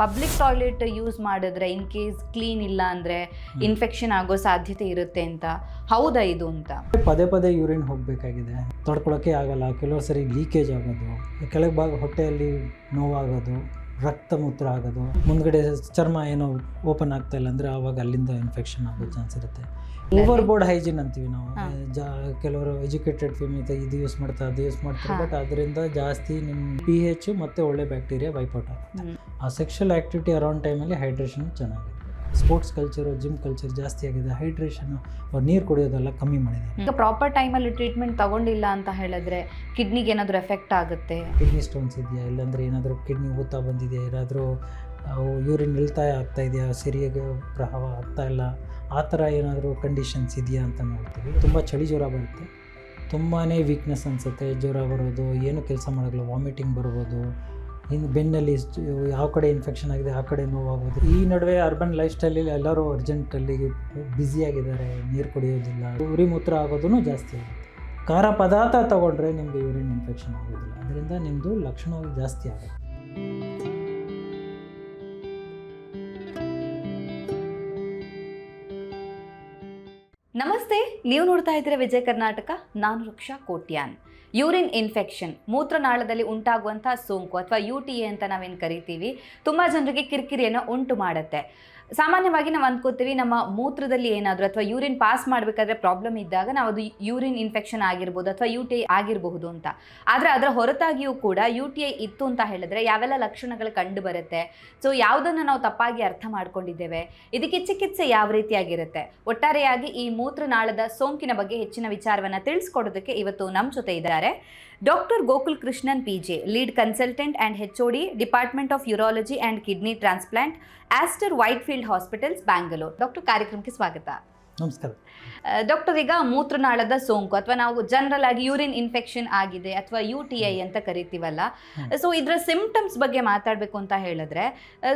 Public toilet use ಮಾಡಿದ್ರೆ in case clean ಇಲ್ಲ ಅಂದರೆ ಇನ್ಫೆಕ್ಷನ್ ಆಗೋ ಸಾಧ್ಯತೆ ಇರುತ್ತೆ ಅಂತ, ಹೌದಾ ಇದು ಅಂತ? ಪದೇ ಪದೇ ಯೂರಿನ್ ಹೋಗಬೇಕಾಗಿದೆ, ತಡ್ಕೊಳ್ಳೋಕ್ಕೆ ಆಗಲ್ಲ, ಕೆಲವು ಸರಿ ಲೀಕೇಜ್ ಆಗೋದು, ಕೆಳಗೆ ಭಾಗ ಹೊಟ್ಟೆಯಲ್ಲಿ ನೋವಾಗೋದು, ರಕ್ತ ಮೂತ್ರ ಆಗೋದು, ಮುಂದ್ಗಡೆ ಚರ್ಮ ಏನೋ ಓಪನ್ ಆಗ್ತಾ ಇಲ್ಲ ಅಂದರೆ ಆವಾಗ ಅಲ್ಲಿಂದ ಇನ್ಫೆಕ್ಷನ್ ಆಗೋ ಚಾನ್ಸ್ ಇರುತ್ತೆ. ಓವರ್ ಬೋರ್ಡ್ ಹೈಜೀನ್ ಅಂತೀವಿ ನಾವು. ಕೆಲವರು ಎಜುಕೇಟೆಡ್ ಫಿಮೇಲ್ ಇದು ಯೂಸ್ ಮಾಡ್ತಾರೆ, ಅದು ಯೂಸ್ ಮಾಡ್ತಾರೆ, ಬಟ್ ಅದರಿಂದ ಜಾಸ್ತಿ ನಿಮ್ಮ pH ಮತ್ತು ಒಳ್ಳೆ ಬ್ಯಾಕ್ಟೀರಿಯಾ ವೈಪೌಟ್ ಆಗುತ್ತೆ. ಆ ಸೆಕ್ಷುವಲ್ ಆ್ಯಕ್ಟಿವಿಟಿ ಅರೌಂಡ್ ಟೈಮಲ್ಲಿ ಹೈಡ್ರೇಷನ್ ಚೆನ್ನಾಗಿದೆ. ಸ್ಪೋರ್ಟ್ಸ್ ಕಲ್ಚರು, ಜಿಮ್ ಕಲ್ಚರ್ ಜಾಸ್ತಿ ಆಗಿದೆ, ಹೈಡ್ರೇಷನ್, ಅವ್ರು ನೀರು ಕುಡಿಯೋದೆಲ್ಲ ಕಮ್ಮಿ ಮಾಡಿದ್ದಾರೆ. ಈಗ ಪ್ರಾಪರ್ ಟೈಮಲ್ಲಿ ಟ್ರೀಟ್ಮೆಂಟ್ ತಗೊಂಡಿಲ್ಲ ಅಂತ ಹೇಳಿದ್ರೆ ಕಿಡ್ನಿಗೆ ಏನಾದರೂ ಎಫೆಕ್ಟ್ ಆಗುತ್ತೆ? ಕಿಡ್ನಿ ಸ್ಟೋನ್ಸ್ ಇದೆಯಾ, ಇಲ್ಲಾಂದರೆ ಏನಾದರೂ ಕಿಡ್ನಿ ಊತ ಬಂದಿದೆಯಾ, ಏನಾದರೂ ಯೂರಿನ್ ನಿಲ್ತಾ ಆಗ್ತಾ ಇದೆಯಾ, ಸರಿಯಾಗಿ ಪ್ರವಾಹ ಆಗ್ತಾ ಇಲ್ಲ, ಆ ಥರ ಏನಾದರೂ ಕಂಡೀಷನ್ಸ್ ಇದೆಯಾ ಅಂತ ನೋಡ್ತೀವಿ. ತುಂಬ ಚಳಿ ಜ್ವರ ಬರುತ್ತೆ, ತುಂಬಾ ವೀಕ್ನೆಸ್ ಅನಿಸುತ್ತೆ, ಜ್ವರ ಬರೋದು, ಏನು ಕೆಲಸ ಮಾಡೋಲ್ಲ, ವಾಮಿಟಿಂಗ್ ಬರ್ಬೋದು, ಇನ್ನು ಬೆನ್ನಲ್ಲಿ ಯಾವ ಕಡೆ ಇನ್ಫೆಕ್ಷನ್ ಆಗಿದೆ ಆ ಕಡೆ ನೋವಾಗೋದು. ಈ ನಡುವೆ ಅರ್ಬನ್ ಲೈಫ್ ಸ್ಟೈಲಲ್ಲಿ ಎಲ್ಲರೂ ಅರ್ಜೆಂಟಲ್ಲಿ ಬ್ಯುಸಿಯಾಗಿದ್ದಾರೆ, ನೀರು ಕುಡಿಯೋದಿಲ್ಲ, ಉರಿ ಮೂತ್ರ ಆಗೋದೂ ಜಾಸ್ತಿ ಆಗುತ್ತೆ. ಖಾರ ಪದಾರ್ಥ ತೊಗೊಂಡ್ರೆ ನಿಮಗೆ ಯೂರಿನ್ ಇನ್ಫೆಕ್ಷನ್ ಆಗೋದಿಲ್ಲ, ಅದರಿಂದ ನಿಮ್ಮದು ಲಕ್ಷಣಗಳು ಜಾಸ್ತಿ ಆಗುತ್ತೆ. ನಮಸ್ತೆ, ನೀವು ನೋಡ್ತಾ ಇದ್ದೀರಾ ವಿಜಯ ಕರ್ನಾಟಕ. ನಾನು ರಕ್ಷಾ ಕೋಟ್ಯಾನ್. ಯೂರಿನ್ ಇನ್ಫೆಕ್ಷನ್, ಮೂತ್ರನಾಳದಲ್ಲಿ ಉಂಟಾಗುವಂಥ ಸೋಂಕು ಅಥವಾ UTA ಅಂತ ನಾವೇನು ಕರಿತೀವಿ, ತುಂಬ ಜನರಿಗೆ ಕಿರಿಕಿರಿಯನ್ನು ಉಂಟು ಮಾಡುತ್ತೆ. ಸಾಮಾನ್ಯವಾಗಿ ನಾವು ಅಂದ್ಕೋತೀವಿ ನಮ್ಮ ಮೂತ್ರದಲ್ಲಿ ಏನಾದರೂ ಅಥವಾ ಯೂರಿನ್ ಪಾಸ್ ಮಾಡಬೇಕಾದ್ರೆ ಪ್ರಾಬ್ಲಮ್ ಇದ್ದಾಗ ನಾವು ಅದು ಯೂರಿನ್ ಇನ್ಫೆಕ್ಷನ್ ಆಗಿರ್ಬೋದು ಅಥವಾ UTA ಆಗಿರಬಹುದು ಅಂತ. ಆದರೆ ಅದರ ಹೊರತಾಗಿಯೂ ಕೂಡ UTA ಇತ್ತು ಅಂತ ಹೇಳಿದ್ರೆ ಯಾವೆಲ್ಲ ಲಕ್ಷಣಗಳು ಕಂಡು ಬರುತ್ತೆ, ಸೊ ಯಾವುದನ್ನು ನಾವು ತಪ್ಪಾಗಿ ಅರ್ಥ ಮಾಡ್ಕೊಂಡಿದ್ದೇವೆ, ಇದಕ್ಕೆ ಚಿಕಿತ್ಸೆ ಯಾವ ರೀತಿಯಾಗಿರುತ್ತೆ, ಒಟ್ಟಾರೆಯಾಗಿ ಈ ಮೂತ್ರನಾಳದ ಸೋಂಕಿನ ಬಗ್ಗೆ ಹೆಚ್ಚಿನ ವಿಚಾರವನ್ನು ತಿಳಿಸ್ಕೊಡೋದಕ್ಕೆ ಇವತ್ತು ನಮ್ಮ ಜೊತೆ ಇದ್ದಾರೆ doctor Gokul Krishnan PJ, lead consultant and HOD, department of urology and kidney transplant, Aster Whitefield hospitals, Bangalore. Doctor, ಕಾರ್ಯಕ್ರಮಕ್ಕೆ ಸ್ವಾಗತ. ನಮಸ್ಕಾರ ಡಾಕ್ಟರ್. ಈಗ ಮೂತ್ರನಾಳದ ಸೋಂಕು ಅಥವಾ ನಾವು ಜನರಲ್ ಆಗಿ ಯೂರಿನ್ ಇನ್ಫೆಕ್ಷನ್ ಆಗಿದೆ ಅಥವಾ UTI ಅಂತ ಕರಿತೀವಲ್ಲ, ಸೊ ಇದರ ಸಿಂಪ್ಟಮ್ಸ್ ಬಗ್ಗೆ ಮಾತಾಡಬೇಕು ಅಂತ ಹೇಳಿದ್ರೆ,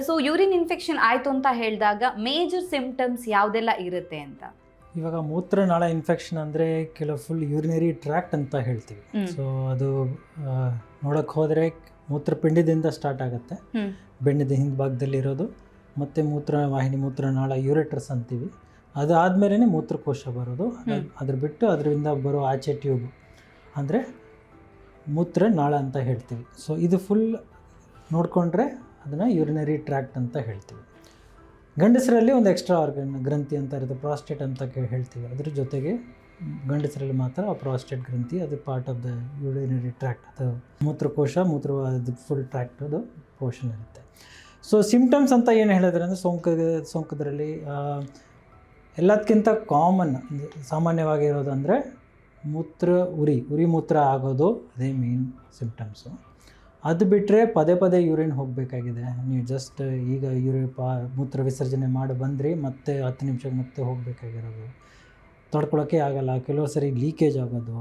ಸೊ ಯೂರಿನ್ ಇನ್ಫೆಕ್ಷನ್ ಆಯಿತು ಅಂತ ಹೇಳಿದಾಗ ಮೇಜರ್ ಸಿಂಪ್ಟಮ್ಸ್ ಯಾವುದೆಲ್ಲ ಇರುತ್ತೆ ಅಂತ? ಇವಾಗ ಮೂತ್ರನಾಳ ಇನ್ಫೆಕ್ಷನ್ ಅಂದರೆ ಕೆಲವು ಫುಲ್ ಯೂರಿನರಿ ಟ್ರ್ಯಾಕ್ಟ್ ಅಂತ ಹೇಳ್ತೀವಿ. ಸೊ ಅದು ನೋಡೋಕ್ಕೆ ಹೋದರೆ ಮೂತ್ರಪಿಂಡದಿಂದ ಸ್ಟಾರ್ಟ್ ಆಗುತ್ತೆ, ಬೆಣ್ಣದ ಹಿಂಭಾಗದಲ್ಲಿ ಇರೋದು, ಮತ್ತು ಮೂತ್ರವಾಹಿನಿ, ಮೂತ್ರನಾಳ, ಯೂರೆಟ್ರಸ್ ಅಂತೀವಿ. ಅದಾದಮೇಲೆ ಮೂತ್ರಕೋಶ ಬರೋದು, ಅದ್ರ ಬಿಟ್ಟು ಅದರಿಂದ ಬರೋ ಆಚೆ ಟ್ಯೂಬ್ ಅಂದರೆ ಮೂತ್ರನಾಳ ಅಂತ ಹೇಳ್ತೀವಿ. ಸೊ ಇದು ಫುಲ್ ನೋಡಿಕೊಂಡ್ರೆ ಅದನ್ನು ಯೂರಿನರಿ ಟ್ರ್ಯಾಕ್ಟ್ ಅಂತ ಹೇಳ್ತೀವಿ. ಗಂಡಸರಲ್ಲಿ ಒಂದು ಎಕ್ಸ್ಟ್ರಾ ಆರ್ಗನ್ ಗ್ರಂಥಿ ಅಂತ ಇರುತ್ತೆ, ಪ್ರಾಸ್ಟೇಟ್ ಅಂತ ಹೇಳ್ತೀವಿ. ಅದ್ರ ಜೊತೆಗೆ ಗಂಡಸರಲ್ಲಿ ಮಾತ್ರ ಆ ಪ್ರಾಸ್ಟೇಟ್ ಗ್ರಂಥಿ, ಅದು part of the urinary tract, ಅದು ಮೂತ್ರಕೋಶ, ಅದು ಫುಲ್ ಟ್ರ್ಯಾಕ್ಟ್ ಅದು ಪೋರ್ಷನ್ ಇರುತ್ತೆ. ಸೊ ಸಿಂಪ್ಟಮ್ಸ್ ಅಂತ ಏನು ಹೇಳಿದ್ರೆ ಅಂದರೆ ಸೋಂಕದ್ರಲ್ಲಿ ಎಲ್ಲದಕ್ಕಿಂತ ಕಾಮನ್ ಸಾಮಾನ್ಯವಾಗಿರೋದು ಅಂದರೆ ಉರಿ ಮೂತ್ರ ಆಗೋದು, ಅದೇ ಮೇನ್ ಸಿಂಪ್ಟಮ್ಸು. ಅದು ಬಿಟ್ಟರೆ ಪದೇ ಪದೇ ಯೂರಿನ್ ಹೋಗಬೇಕಾಗಿದೆ, ನೀವು ಜಸ್ಟ್ ಈಗ ಮೂತ್ರ ವಿಸರ್ಜನೆ ಮಾಡಿ ಬಂದ್ರಿ, ಮತ್ತೆ 10 ನಿಮಿಷಕ್ಕೆ ಮತ್ತೆ ಹೋಗಬೇಕಾಗಿರೋದು, ತಡ್ಕೊಳ್ಳೋಕ್ಕೆ ಆಗಲ್ಲ, ಕೆಲವು ಸರಿ ಲೀಕೇಜ್ ಆಗೋದು,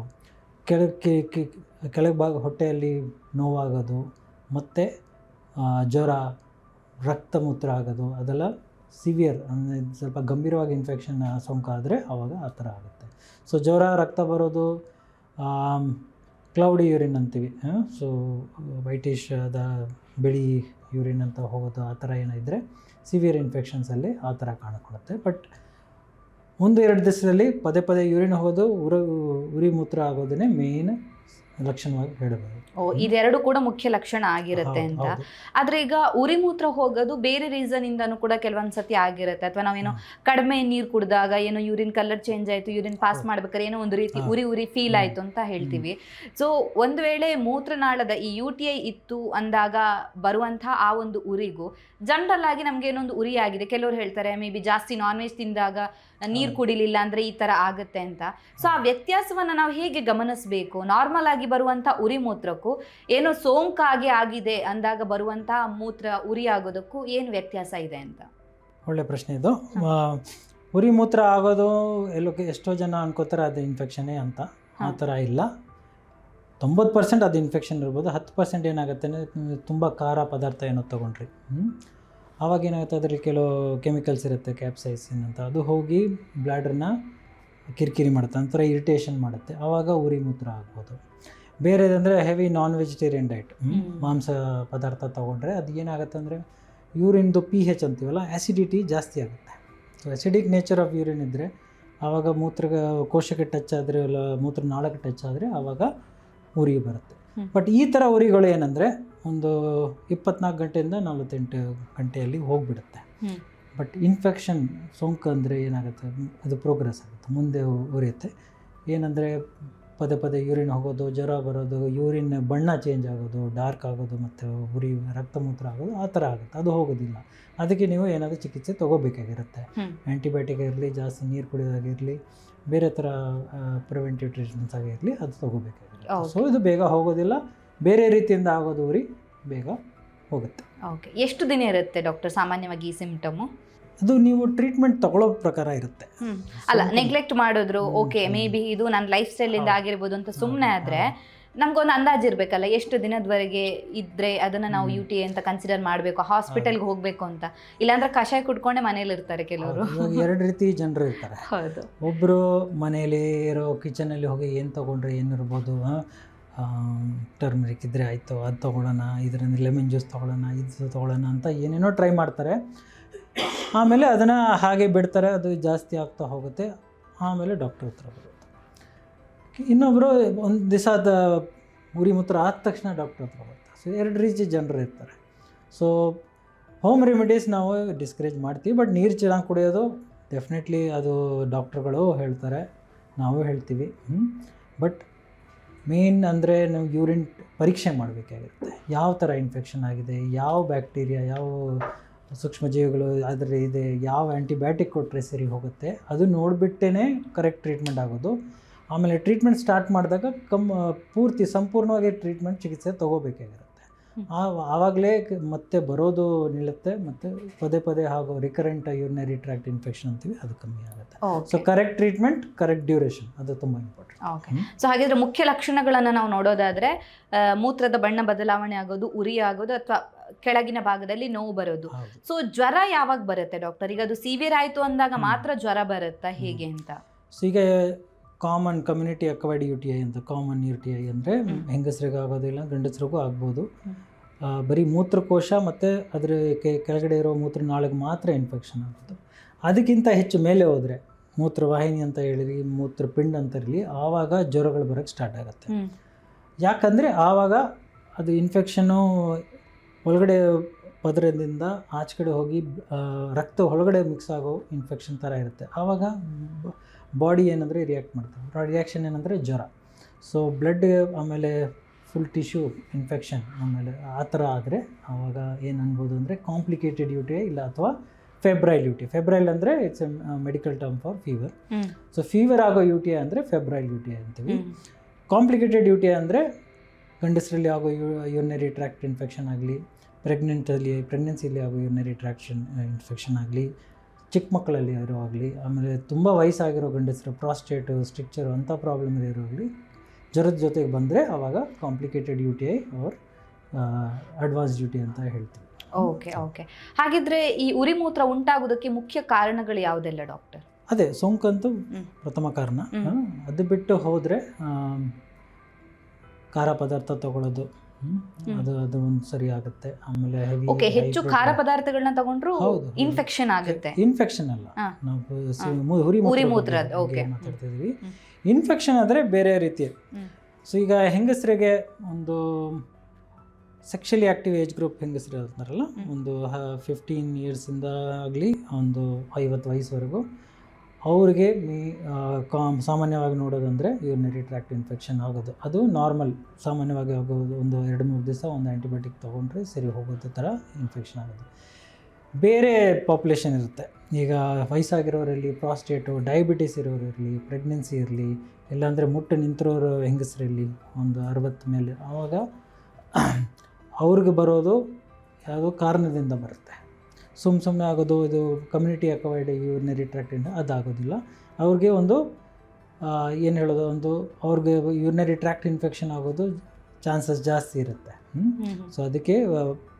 ಕೆಳಗೆ ಭಾಗ ಹೊಟ್ಟೆಯಲ್ಲಿ ನೋವಾಗೋದು, ಮತ್ತು ಜ್ವರ, ರಕ್ತ ಮೂತ್ರ ಆಗೋದು, ಅದೆಲ್ಲ ಸಿವಿಯರ್ ಅಂದರೆ ಸ್ವಲ್ಪ ಗಂಭೀರವಾಗಿ ಇನ್ಫೆಕ್ಷನ್ ಸೋಂಕು ಆದರೆ ಆವಾಗ ಆ ಥರ ಆಗುತ್ತೆ. ಸೊ ಜ್ವರ, ರಕ್ತ ಬರೋದು, ಕ್ಲೌಡಿ ಯೂರಿನ್ ಅಂತೀವಿ, ಸೊ ವೈಟಿಶ್ ಬಿಳಿ ಯೂರಿನ್ ಅಂತ ಹೋಗೋದು, ಆ ಥರ ಏನಿದ್ರೆ ಸಿವಿಯರ್ ಇನ್ಫೆಕ್ಷನ್ಸಲ್ಲಿ ಆ ಥರ ಕಾಣಿಕೊಳ್ಳುತ್ತೆ. ಬಟ್ 1-2 ದಿವಸದಲ್ಲಿ ಪದೇ ಪದೇ ಯೂರಿನ್ ಹೋಗೋದು, ಉರಿ ಮೂತ್ರ ಆಗೋದನ್ನೇ ಮೇನ್ ಲಕ್ಷಣವಾಗಿ ಹೇಳಬಹುದು. ಇದೆರಡು ಕೂಡ ಮುಖ್ಯ ಲಕ್ಷಣ ಆಗಿರುತ್ತೆ ಅಂತ. ಆದ್ರೆ ಈಗ ಉರಿ ಮೂತ್ರ ಹೋಗೋದು ಬೇರೆ ರೀಸನ್ ಇಂದಾನು ಕೂಡ ಕೆಲವೊಂದ್ಸತಿ ಆಗಿರುತ್ತೆ, ಅಥವಾ ನಾವೇನೋ ಕಡಿಮೆ ನೀರು ಕುಡಿದಾಗ ಏನೋ ಯೂರಿನ್ ಕಲರ್ ಚೇಂಜ್ ಆಯ್ತು, ಯೂರಿನ್ ಪಾಸ್ ಮಾಡ್ಬೇಕಾದ್ರೆ ಏನೋ ಒಂದು ರೀತಿ ಉರಿ ಫೀಲ್ ಆಯ್ತು ಅಂತ ಹೇಳ್ತೀವಿ. ಸೊ ಒಂದು ವೇಳೆ ಮೂತ್ರನಾಳದ ಈ UTI ಇತ್ತು ಅಂದಾಗ ಬರುವಂತಹ ಆ ಒಂದು ಉರಿಗೂ ಜನರಲ್ ಆಗಿ ನಮ್ಗೆ ಏನೊಂದು ಉರಿ ಆಗಿದೆ, ಕೆಲವರು ಹೇಳ್ತಾರೆ ಮೇ ಬಿ ಜಾಸ್ತಿ ನಾನ್ ವೆಜ್ ತಿಂದಾಗ ನೀರು ಕುಡಿಲಿಲ್ಲ ಅಂದ್ರೆ ಈ ತರ ಆಗುತ್ತೆ ಅಂತ. ಸೊ ಆ ವ್ಯತ್ಯಾಸವನ್ನ ನಾವು ಹೇಗೆ ಗಮನಿಸಬೇಕು? ನಾರ್ಮಲ್ ಆಗಿ ಬರುವಂತ ಉರಿ ಮೂತ್ರಕ್ಕೂ ಏನೋ ಸೋಂಕಾಗಿ ಆಗಿದೆ ಅಂದಾಗ ಬರುವಂತ ಮೂತ್ರ ಉರಿ ಆಗೋದಕ್ಕೂ ಏನು ವ್ಯತ್ಯಾಸ ಇದೆ ಅಂತ? ಒಳ್ಳೆ ಪ್ರಶ್ನೆ ಇದು. ಉರಿ ಮೂತ್ರ ಆಗೋದು ಎಷ್ಟೋ ಜನ ಅನ್ಕೋತಾರೆ ಅದು ಇನ್ಫೆಕ್ಷನ್ನೇ ಅಂತ. ಆ ಥರ ಇಲ್ಲ. 90% ಅದು ಇನ್ಫೆಕ್ಷನ್ ಇರ್ಬೋದು. 10% ಏನಾಗುತ್ತೆ ಅಂದರೆ ತುಂಬ ಖಾರ ಪದಾರ್ಥ ಏನೋ ತೊಗೊಂಡ್ರಿ, ಆವಾಗ ಏನಾಗುತ್ತೆ, ಅದರಲ್ಲಿ ಕೆಲವು ಕೆಮಿಕಲ್ಸ್ ಇರುತ್ತೆ, ಕ್ಯಾಪ್ಸೈಸಿನ್ ಅಂತ, ಅದು ಹೋಗಿ ಬ್ಲ್ಯಾಡ್ರನ್ನ ಕಿರಿಕಿರಿ ಮಾಡುತ್ತೆ, ಒಂಥರ ಇರಿಟೇಷನ್ ಮಾಡುತ್ತೆ, ಆವಾಗ ಉರಿ ಮೂತ್ರ ಆಗ್ಬೋದು. ಬೇರೆದಂದರೆ ಹೆವಿ ನಾನ್ ವೆಜಿಟೇರಿಯನ್ ಡೈಟ್, ಮಾಂಸ ಪದಾರ್ಥ ತೊಗೊಂಡ್ರೆ ಅದು ಏನಾಗುತ್ತೆ ಅಂದರೆ ಯೂರಿನ್ದು pH ಅಂತೀವಲ್ಲ, ಆ್ಯಸಿಡಿಟಿ ಜಾಸ್ತಿ ಆಗುತ್ತೆ. So acidic nature of urine ಇದ್ದರೆ ಆವಾಗ ಕೋಶಕ್ಕೆ ಟಚ್ ಆದರೆ ಇಲ್ಲ ಮೂತ್ರನಾಳಕ್ಕೆ ಟಚ್ ಆದರೆ ಆವಾಗ ಉರಿ ಬರುತ್ತೆ. ಬಟ್ ಈ ಥರ ಉರಿಗಳು ಏನಂದರೆ ಒಂದು 24 ಗಂಟೆಯಿಂದ 48 ಗಂಟೆಯಲ್ಲಿ ಹೋಗಿಬಿಡುತ್ತೆ. ಬಟ್ ಇನ್ಫೆಕ್ಷನ್ ಸೋಂಕು ಅಂದರೆ ಏನಾಗುತ್ತೆ, ಅದು ಪ್ರೋಗ್ರೆಸ್ ಆಗುತ್ತೆ, ಮುಂದೆ ಉರಿಯುತ್ತೆ. ಏನಂದರೆ ಪದೇ ಪದೇ ಯೂರಿನ್ ಹೋಗೋದು, ಜ್ವರ ಬರೋದು, ಯೂರಿನ್ ಬಣ್ಣ ಚೇಂಜ್ ಆಗೋದು, ಡಾರ್ಕ್ ಆಗೋದು, ಮತ್ತು ಉರಿ ರಕ್ತಮೂತ್ರ ಆಗೋದು, ಆ ಥರ ಆಗುತ್ತೆ. ಅದು ಹೋಗೋದಿಲ್ಲ. ಅದಕ್ಕೆ ನೀವು ಏನಾದರೂ ಚಿಕಿತ್ಸೆ ತೊಗೋಬೇಕಾಗಿರುತ್ತೆ. ಆ್ಯಂಟಿಬಯೋಟಿಕ್ ಇರಲಿ, ಜಾಸ್ತಿ ನೀರು ಕುಡಿಯೋದಾಗಿರಲಿ, ಬೇರೆ ಥರ ಪ್ರಿವೆಂಟಿವ್ ಟ್ರೀಟ್ಮೆಂಟ್ಸ್ ಆಗಿರಲಿ, ಅದು ತೊಗೋಬೇಕಾಗಿರುತ್ತೆ. ಸೊ ಇದು ಬೇಗ ಹೋಗೋದಿಲ್ಲ, ಬೇರೆ ರೀತಿಯಿಂದ ಆಗೋದು ಉರಿ ಬೇಗ ಹೋಗುತ್ತೆ. ಓಕೆ, ಎಷ್ಟು ದಿನ ಇರುತ್ತೆ ಡಾಕ್ಟರ್ ಸಾಮಾನ್ಯವಾಗಿ ಈ ಸಿಂಪ್ಟಮು? ಅದು ನೀವು ಟ್ರೀಟ್ಮೆಂಟ್ ತಗೊಳ್ಳೋ ಪ್ರಕಾರ ಇರುತ್ತೆ. ಅಲ್ಲ, ನೆಗ್ಲೆಕ್ಟ್ ಮಾಡಿದ್ರು ಓಕೆ, ಮೇ ಬಿ ಇದು ನನ್ನ ಲೈಫ್ ಸ್ಟೈಲಿಂದ ಆಗಿರ್ಬೋದು ಅಂತ ಸುಮ್ಮನೆ ಆದರೆ ನಮ್ಗೊಂದು ಅಂದಾಜು ಇರಬೇಕಲ್ಲ, ಎಷ್ಟು ದಿನದವರೆಗೆ ಇದ್ದರೆ ಅದನ್ನು ನಾವು UTI ಅಂತ ಕನ್ಸಿಡರ್ ಮಾಡಬೇಕು, ಹಾಸ್ಪಿಟಲ್ಗೆ ಹೋಗಬೇಕು ಅಂತ. ಇಲ್ಲಾಂದ್ರೆ ಕಷಾಯ ಕುಡ್ಕೊಂಡೆ ಮನೇಲಿ ಇರ್ತಾರೆ ಕೆಲವರು. ಎರಡು ರೀತಿ ಜನರು ಇರ್ತಾರೆ. ಹೌದು, ಒಬ್ಬರು ಮನೇಲಿ ಇರೋ ಕಿಚನಲ್ಲಿ ಹೋಗಿ ಏನು ತೊಗೊಂಡ್ರೆ ಏನಿರ್ಬೋದು, ಟರ್ಮರಿಕ್ ಇದ್ದರೆ ಆಯಿತು ಅದು ತೊಗೊಳ್ಳೋಣ, ಇದರಿಂದ ಲೆಮನ್ ಜ್ಯೂಸ್ ತೊಗೊಳ್ಳೋಣ, ಇದು ತೊಗೊಳ್ಳೋಣ ಅಂತ ಏನೇನೋ ಟ್ರೈ ಮಾಡ್ತಾರೆ. ಆಮೇಲೆ ಅದನ್ನು ಹಾಗೆ ಬಿಡ್ತಾರೆ, ಅದು ಜಾಸ್ತಿ ಆಗ್ತಾ ಹೋಗುತ್ತೆ. ಆಮೇಲೆ ಡಾಕ್ಟರ್ ಹತ್ರ ಬರುತ್ತೆ. ಇನ್ನೊಬ್ಬರು ಒಂದು ದಿವಸ ಉರಿ ಮೂತ್ರ ಆದ ತಕ್ಷಣ ಡಾಕ್ಟರ್ ಹತ್ರ ಬರ್ತಾರೆ. ಸೊ ಎರಡು ರೀತಿ ಜನರು ಇರ್ತಾರೆ. ಸೊ ಹೋಮ್ ರೆಮಿಡೀಸ್ ನಾವು ಡಿಸ್ಕರೇಜ್ ಮಾಡ್ತೀವಿ, ಬಟ್ ನೀರು ಚೆನ್ನಾಗಿ ಕುಡಿಯೋದು ಡೆಫಿನೆಟ್ಲಿ ಅದು ಡಾಕ್ಟ್ರುಗಳು ಹೇಳ್ತಾರೆ, ನಾವು ಹೇಳ್ತೀವಿ. ಬಟ್ ಮೇನ್ ಅಂದರೆ ನಾವು ಯೂರಿನ್ ಪರೀಕ್ಷೆ ಮಾಡಬೇಕಾಗಿರುತ್ತೆ. ಯಾವ ಥರ ಇನ್ಫೆಕ್ಷನ್ ಆಗಿದೆ, ಯಾವ ಬ್ಯಾಕ್ಟೀರಿಯಾ, ಯಾವ ಸೂಕ್ಷ್ಮಜೀವಿಗಳು ಅದರಲ್ಲಿ ಇದೆ, ಯಾವ ಆ್ಯಂಟಿಬಯೋಟಿಕ್ ಕೊಟ್ಟರೆ ಸರಿ ಹೋಗುತ್ತೆ, ಅದು ನೋಡಿಬಿಟ್ಟೇ ಕರೆಕ್ಟ್ ಟ್ರೀಟ್ಮೆಂಟ್ ಆಗೋದು. ಆಮೇಲೆ ಟ್ರೀಟ್ಮೆಂಟ್ ಸ್ಟಾರ್ಟ್ ಮಾಡಿದಾಗ ಸಂಪೂರ್ಣವಾಗಿ ಟ್ರೀಟ್ಮೆಂಟ್ ಚಿಕಿತ್ಸೆ ತೊಗೋಬೇಕಾಗಿರುತ್ತೆ. ಆವಾಗಲೇ ಮತ್ತೆ ಬರೋದು ನಿಲ್ಲುತ್ತೆ, ಮತ್ತು ಪದೇ ಪದೇ ಹಾಗೂ ರಿಕರೆಂಟ್ ಯೂರಿನರಿ ಟ್ರ್ಯಾಕ್ಟ್ ಇನ್ಫೆಕ್ಷನ್ ಅಂತೀವಿ, ಅದು ಕಮ್ಮಿ ಆಗುತ್ತೆ. So correct treatment, correct duration, ಅದು ತುಂಬ ಇಂಪಾರ್ಟೆಂಟ್. ಓಕೆ, ಸೊ ಹಾಗಿದ್ರೆ ಮುಖ್ಯ ಲಕ್ಷಣಗಳನ್ನು ನಾವು ನೋಡೋದಾದರೆ ಮೂತ್ರದ ಬಣ್ಣ ಬದಲಾವಣೆ ಆಗೋದು, ಉರಿ ಆಗೋದು, ಅಥವಾ ಕೆಳಗಿನ ಭಾಗದಲ್ಲಿ ನೋವು ಬರೋದು. ಸೊ ಜ್ವರ ಯಾವಾಗ ಬರುತ್ತೆ ಡಾಕ್ಟರ್? ಈಗ ಅದು ಸಿವಿಯರ್ ಆಯಿತು ಅಂದಾಗ ಮಾತ್ರ ಜ್ವರ ಬರುತ್ತಾ, ಹೇಗೆ ಅಂತ? ಸೊ ಈಗ ಕಾಮನ್ ಕಮ್ಯುನಿಟಿ ಅಕ್ವೈರ್ಡ್ UTI ಅಂತ, ಕಾಮನ್ UTI ಅಂದರೆ ಹೆಂಗಸರಿಗೆ ಆಗೋದಿಲ್ಲ, ಗಂಡಸರಿಗೂ ಆಗ್ಬೋದು. ಬರೀ ಮೂತ್ರಕೋಶ ಮತ್ತು ಅದರ ಕೆಳಗಡೆ ಇರೋ ಮೂತ್ರನಾಳಿಗೆ ಮಾತ್ರ ಇನ್ಫೆಕ್ಷನ್ ಆಗೋದು. ಅದಕ್ಕಿಂತ ಹೆಚ್ಚು ಮೇಲೆ ಹೋದರೆ ಮೂತ್ರವಾಹಿನಿ ಅಂತ ಹೇಳಿರಿ, ಮೂತ್ರಪಿಂಡ ಅಂತ ಇರಲಿ, ಆವಾಗ ಜ್ವರಗಳು ಬರೋಕ್ಕೆ ಸ್ಟಾರ್ಟ್ ಆಗುತ್ತೆ. ಯಾಕಂದರೆ ಆವಾಗ ಅದು ಇನ್ಫೆಕ್ಷನ್ನು ಒಳಗಡೆ ಪದರದಿಂದ ಆಚೆ ಕಡೆ ಹೋಗಿ ರಕ್ತ ಒಳಗಡೆ ಮಿಕ್ಸ್ ಆಗೋ ಇನ್ಫೆಕ್ಷನ್ ಥರ ಇರುತ್ತೆ. ಆವಾಗ ಬಾಡಿ ಏನಂದರೆ ರಿಯಾಕ್ಟ್ ಮಾಡ್ತಾರೆ. ರಿಯಾಕ್ಷನ್ ಏನಂದರೆ ಜ್ವರ. ಸೊ ಬ್ಲಡ್ ಆಮೇಲೆ ಫುಲ್ ಟಿಶ್ಯೂ ಇನ್ಫೆಕ್ಷನ್ ಆಮೇಲೆ ಆ ಥರ ಆದರೆ ಆವಾಗ ಏನು ಅನ್ಬೋದು ಅಂದರೆ ಕಾಂಪ್ಲಿಕೇಟೆಡ್ UTI ಇಲ್ಲ ಅಥವಾ ಫೆಬ್ರೈಲ್ UTI. ಫೆಬ್ರೈಲ್ ಅಂದರೆ it's A medical term for fever. So fever ಆಗೋ UTI ಅಂದರೆ ಫೆಬ್ರೈಲ್ UTI ಅಂತೀವಿ. ಕಾಂಪ್ಲಿಕೇಟೆಡ್ UTI ಅಂದರೆ ಗಂಡಸರಲ್ಲಿ ಆಗೋ ಯೂರಿನರಿ ಟ್ರ್ಯಾಕ್ಟ್ ಇನ್ಫೆಕ್ಷನ್ ಆಗಲಿ, ಪ್ರೆಗ್ನೆನ್ಸಿಲಿ ಆಗೋ ಯೂರಿನರಿ ಟ್ರ್ಯಾಕ್ಷನ್ ಇನ್ಫೆಕ್ಷನ್ ಆಗಲಿ, ಚಿಕ್ಕ ಮಕ್ಕಳಲ್ಲಿ ಇರೋ ಆಗಲಿ, ಆಮೇಲೆ ತುಂಬ ವಯಸ್ಸಾಗಿರೋ ಗಂಡಸರು ಪ್ರಾಸ್ಟೇಟು, ಸ್ಟ್ರಿಕ್ಚರು ಅಂಥ ಪ್ರಾಬ್ಲಮ್ ಇರೋಆಗಲಿ, ಜ್ವರದ ಜೊತೆಗೆ ಬಂದರೆ ಆವಾಗ complicated UTI or advanced UTI ಅಂತ ಹೇಳ್ತೀವಿ. ಓಕೆ ಓಕೆ, ಹಾಗಿದ್ರೆ ಈ ಉರಿ ಮೂತ್ರ ಉಂಟಾಗೋದಕ್ಕೆ ಮುಖ್ಯ ಕಾರಣಗಳು ಯಾವುದೆಲ್ಲ ಡಾಕ್ಟರ್? ಅದೇ ಸೋಂಕಂತೂ ಪ್ರಥಮ ಕಾರಣ. ಅದು ಬಿಟ್ಟು ಹೋದರೆ ಖಾರ ಪದಾರ್ಥ ತಗೊಳ್ಳೋದು, ಅದು ಒಂದು ಸರಿ ಆಗುತ್ತೆ. ಆಮೇಲೆ ಹೆಚ್ಚು ಖಾರ ಪದಾರ್ಥಗಳನ್ನ ತಗೊಂಡ್ರು ಇನ್ಫೆಕ್ಷನ್ ಆಗುತ್ತೆ. ಇನ್ಫೆಕ್ಷನ್ ಅಲ್ಲ, ನಾವು ಉರಿ ಮೂತ್ರ ಮಾತಾಡ್ತಿದ್ದೀವಿ. ಇನ್ಫೆಕ್ಷನ್ ಆದರೆ ಬೇರೆ ರೀತಿ. ಸೊ ಈಗ ಹೆಂಗಸರಿಗೆ ಒಂದು ಸೆಕ್ಷುಲಿ ಆ್ಯಕ್ಟಿವ್ ಏಜ್ ಗ್ರೂಪ್ ಹೆಂಗಸರು ಇರ್ತಾರಲ್ಲ, ಒಂದು 15 ಇಯರ್ಸಿಂದ ಆಗಲಿ ಒಂದು 50 ವಯಸ್ಸುವರೆಗೂ, ಅವ್ರಿಗೆ ಸಾಮಾನ್ಯವಾಗಿ ನೋಡೋದಂದರೆ ಯೂರಿನರಿ ಟ್ರ್ಯಾಕ್ಟ್ ಇನ್ಫೆಕ್ಷನ್ ಆಗೋದು. ಅದು ನಾರ್ಮಲ್, ಸಾಮಾನ್ಯವಾಗಿ ಆಗೋದು. ಒಂದು 2-3 ದಿವಸ ಒಂದು ಆ್ಯಂಟಿಬಯೋಟಿಕ್ ತೊಗೊಂಡ್ರೆ ಸರಿ ಹೋಗೋದು ಥರ ಇನ್ಫೆಕ್ಷನ್ ಆಗೋದು. ಬೇರೆ ಪಾಪ್ಯುಲೇಷನ್ ಇರುತ್ತೆ. ಈಗ ವಯಸ್ಸಾಗಿರೋರಲ್ಲಿ, ಪ್ರಾಸ್ಟೇಟು, ಡಯಾಬಿಟಿಸ್ ಇರೋರಿರಲಿ, ಪ್ರೆಗ್ನೆನ್ಸಿ ಇರಲಿ, ಇಲ್ಲಾಂದರೆ ಮುಟ್ಟು ನಿಂತಿರೋರು ಹೆಂಗಸರಲ್ಲಿ ಒಂದು 60 ಮೇಲೆ, ಆವಾಗ ಅವ್ರಿಗೆ ಬರೋದು ಯಾವುದೋ ಕಾರಣದಿಂದ ಬರುತ್ತೆ. ಸುಮ್ಮನೆ ಆಗೋದು, ಇದು ಕಮ್ಯುನಿಟಿ ಅಕ್ವೈರ್ಡ್ ಯೂರಿನರಿ ಟ್ರ್ಯಾಕ್ಟಿಂದ ಅದಾಗೋದಿಲ್ಲ. ಅವ್ರಿಗೆ ಒಂದು ಏನು ಹೇಳೋದು, ಒಂದು ಅವ್ರಿಗೆ ಯೂರಿನರಿ ಟ್ರ್ಯಾಕ್ಟ್ ಇನ್ಫೆಕ್ಷನ್ ಆಗೋದು ಚಾನ್ಸಸ್ ಜಾಸ್ತಿ ಇರುತ್ತೆ. ಸೊ ಅದಕ್ಕೆ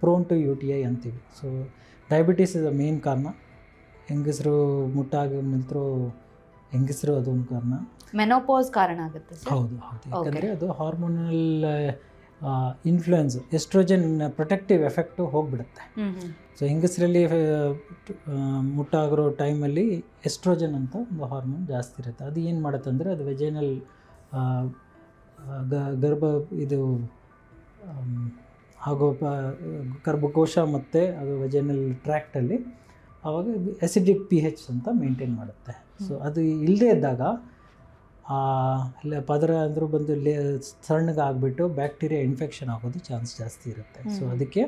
ಪ್ರೋನ್ ಟು UTI ಅಂತೀವಿ. So diabetes is the main ಕಾರಣ. ಹೆಂಗಸರು ಮುಟ್ಟಾಗಿ ನಿಲ್ತಿರೋ ಹೆಂಗಸರು ಅದೊಂದು ಕಾರಣ. ಮೆನೋಪಾಸ್ ಕಾರಣ ಆಗುತ್ತೆ. ಹೌದು ಹೌದು, ಯಾಕಂದರೆ ಅದು hormonal influence estrogen protective effect ಹೋಗಿಬಿಡುತ್ತೆ. ಸೊ ಹೆಂಗಸರಲ್ಲಿ ಮುಟ್ಟಾಗಿರೋ ಟೈಮಲ್ಲಿ ಎಸ್ಟ್ರೋಜನ್ ಅಂತ ಒಂದು ಹಾರ್ಮೋನ್ ಜಾಸ್ತಿ ಇರುತ್ತೆ. ಅದು ಏನು ಮಾಡುತ್ತೆ ಅಂದರೆ ಅದು ವೆಜೈನಲ್ ಗರ್ಭ ಇದು ಹಾಗೂ ಗರ್ಭಕೋಶ ಮತ್ತು ಅದು ವೆಜೈನಲ್ ಟ್ರ್ಯಾಕ್ಟಲ್ಲಿ ಆವಾಗ ಅಸಿಡಿಕ್ pH ಅಂತ ಮೇಂಟೈನ್ ಮಾಡುತ್ತೆ. ಸೊ ಅದು ಇಲ್ಲದೇ ಇದ್ದಾಗ ಪದರ ಅಂದರೂ ಬಂದು ಸಣ್ಣಗೆ ಆಗಿಬಿಟ್ಟು ಬ್ಯಾಕ್ಟೀರಿಯಾ ಇನ್ಫೆಕ್ಷನ್ ಆಗೋದು ಚಾನ್ಸ್ ಜಾಸ್ತಿ ಇರುತ್ತೆ. ಸೊ ಅದಕ್ಕೆ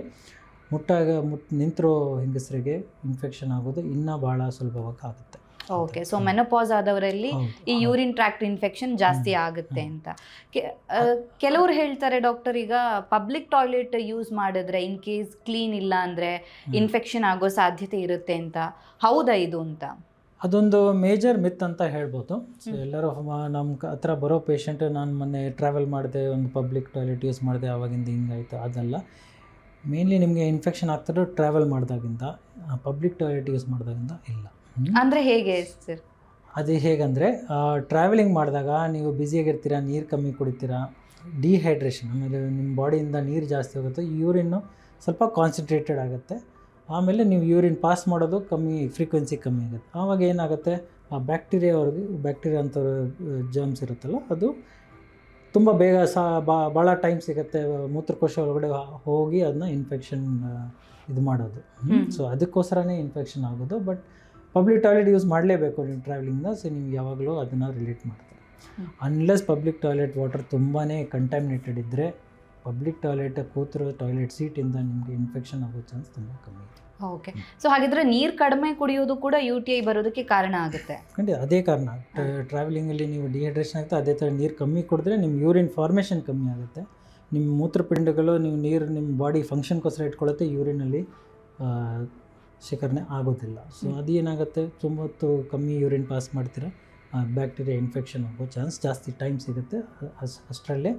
ನಿಂತಿರೋ ಹೆಂಗಸರಿಗೆ ಇನ್ಫೆಕ್ಷನ್ ಆಗೋದು ಇನ್ನೂ ಭಾಳ ಸುಲಭವಾಗಿ ಆಗುತ್ತೆ. ಓಕೆ, ಸೊ ಮೆನೋಪಾಸ್ ಆದವರಲ್ಲಿ ಈ ಯೂರಿನ್ ಟ್ರ್ಯಾಕ್ಟ್ ಇನ್ಫೆಕ್ಷನ್ ಜಾಸ್ತಿ ಆಗುತ್ತೆ ಅಂತ ಕೆಲವ್ರು ಹೇಳ್ತಾರೆ ಡಾಕ್ಟರ್. ಈಗ ಪಬ್ಲಿಕ್ ಟಾಯ್ಲೆಟ್ ಯೂಸ್ ಮಾಡಿದ್ರೆ ಇನ್ ಕೇಸ್ ಕ್ಲೀನ್ ಇಲ್ಲ ಅಂದರೆ ಇನ್ಫೆಕ್ಷನ್ ಆಗೋ ಸಾಧ್ಯತೆ ಇರುತ್ತೆ ಅಂತ, ಹೌದಾ ಇದು ಅಂತ? ಅದೊಂದು ಮೇಜರ್ ಮಿತ್ ಅಂತ ಹೇಳ್ಬೋದು. ಸೊ ಎಲ್ಲರೂ ನಮ್ಮ ಹತ್ರ ಬರೋ ಪೇಷಂಟ್ ನಾನು ಮೊನ್ನೆ ಟ್ರಾವೆಲ್ ಮಾಡಿದೆ, ಒಂದು ಪಬ್ಲಿಕ್ ಟಾಯ್ಲೆಟ್ ಯೂಸ್ ಮಾಡಿದೆ, ಆವಾಗಿಂದ ಹಿಂಗಾಯಿತು, ಅದಲ್ಲ. ಮೇನ್ಲಿ ನಿಮಗೆ ಇನ್ಫೆಕ್ಷನ್ ಆಗ್ತಿರೋ ಟ್ರಾವೆಲ್ ಮಾಡಿದಾಗಿಂದ, ಪಬ್ಲಿಕ್ ಟಾಯ್ಲೆಟ್ ಯೂಸ್ ಮಾಡಿದಾಗಿಂದ ಇಲ್ಲ. ಅಂದರೆ ಹೇಗೆ ಸರ್? ಅದು ಹೇಗಂದರೆ ಟ್ರಾವೆಲಿಂಗ್ ಮಾಡಿದಾಗ ನೀವು ಬ್ಯುಸಿಯಾಗಿರ್ತೀರ, ನೀರು ಕಮ್ಮಿ ಕುಡಿತೀರಾ, ಡಿಹೈಡ್ರೇಷನ್, ಆಮೇಲೆ ನಿಮ್ಮ ಬಾಡಿಯಿಂದ ನೀರು ಜಾಸ್ತಿ ಹೋಗುತ್ತೆ, ಯೂರಿನ್ನು ಸ್ವಲ್ಪ ಕಾನ್ಸಂಟ್ರೇಟೆಡ್ ಆಗುತ್ತೆ, ಆಮೇಲೆ ನೀವು ಯೂರಿನ್ ಪಾಸ್ ಮಾಡೋದು ಫ್ರೀಕ್ವೆನ್ಸಿ ಕಮ್ಮಿ ಆಗುತ್ತೆ. ಆವಾಗ ಏನಾಗುತ್ತೆ, ಆ ಬ್ಯಾಕ್ಟೀರಿಯಾ ಅಂತ ಜರ್ಮ್ಸ್ ಇರುತ್ತಲ್ಲ, ಅದು ತುಂಬ ಬೇಗ ಭಾಳ ಟೈಮ್ ಸಿಗುತ್ತೆ ಮೂತ್ರಕೋಶ ಒಳಗಡೆ ಹೋಗಿ ಅದನ್ನ ಇನ್ಫೆಕ್ಷನ್ ಇದು ಮಾಡೋದು. ಸೊ ಅದಕ್ಕೋಸ್ಕರನೇ ಇನ್ಫೆಕ್ಷನ್ ಆಗೋದು. ಬಟ್ ಪಬ್ಲಿಕ್ ಟಾಯ್ಲೆಟ್ ಯೂಸ್ ಮಾಡಲೇಬೇಕು ನೀವು ಟ್ರಾವೆಲಿಂಗ್ನ. ಸೊ ನೀವು ಯಾವಾಗಲೂ ಅದನ್ನು ರಿಲೇಟ್ ಮಾಡ್ತಾರೆ. ಅನ್ಲೆಸ್ ಪಬ್ಲಿಕ್ ಟಾಯ್ಲೆಟ್ ವಾಟರ್ ತುಂಬಾ ಕಂಟ್ಯಾಮಿನೇಟೆಡ್ ಇದ್ದರೆ, ಪಬ್ಲಿಕ್ ಟಾಯ್ಲೆಟ್ ಕೂತಿರೋ ಟಾಯ್ಲೆಟ್ ಸೀಟಿಂದ ನಿಮಗೆ ಇನ್ಫೆಕ್ಷನ್ ಆಗೋ ಚಾನ್ಸ್ ತುಂಬ ಕಮ್ಮಿ ಇದೆ. ಓಕೆ, ಸೊ ಹಾಗಿದ್ರೆ ನೀರು ಕಡಿಮೆ ಕುಡಿಯೋದು ಕೂಡ UTI ಬರೋದಕ್ಕೆ ಕಾರಣ ಆಗುತ್ತೆ? ಖಂಡಿತ ಅದೇ ಕಾರಣ. ಟ್ರಾವೆಲಿಂಗಲ್ಲಿ ನೀವು ಡಿಹೈಡ್ರೇಷನ್ ಆಗುತ್ತೆ, ಅದೇ ಥರ ನೀರು ಕಮ್ಮಿ ಕುಡಿದ್ರೆ ನಿಮ್ಮ ಯೂರಿನ್ ಫಾರ್ಮೇಷನ್ ಕಮ್ಮಿ ಆಗುತ್ತೆ, ನಿಮ್ಮ ಮೂತ್ರಪಿಂಡಗಳು ನೀರು ನಿಮ್ಮ ಬಾಡಿ ಫಂಕ್ಷನ್ಗೋಸ್ಕರ ಇಟ್ಕೊಳ್ಳುತ್ತೆ, ಯೂರಿನಲ್ಲಿ ಶೇಖರಣೆ ಆಗೋದಿಲ್ಲ. ಸೊ ಅದೇನಾಗುತ್ತೆ, ತುಂಬ ಹೊತ್ತು ಕಮ್ಮಿ ಯೂರಿನ್ ಪಾಸ್ ಮಾಡ್ತೀರಾ, ಬ್ಯಾಕ್ಟೀರಿಯಾ ಇನ್ಫೆಕ್ಷನ್ ಆಗೋ ಚಾನ್ಸ್ ಜಾಸ್ತಿ ಟೈಮ್ ಸಿಗುತ್ತೆ, ಅಷ್ಟರಲ್ಲೇ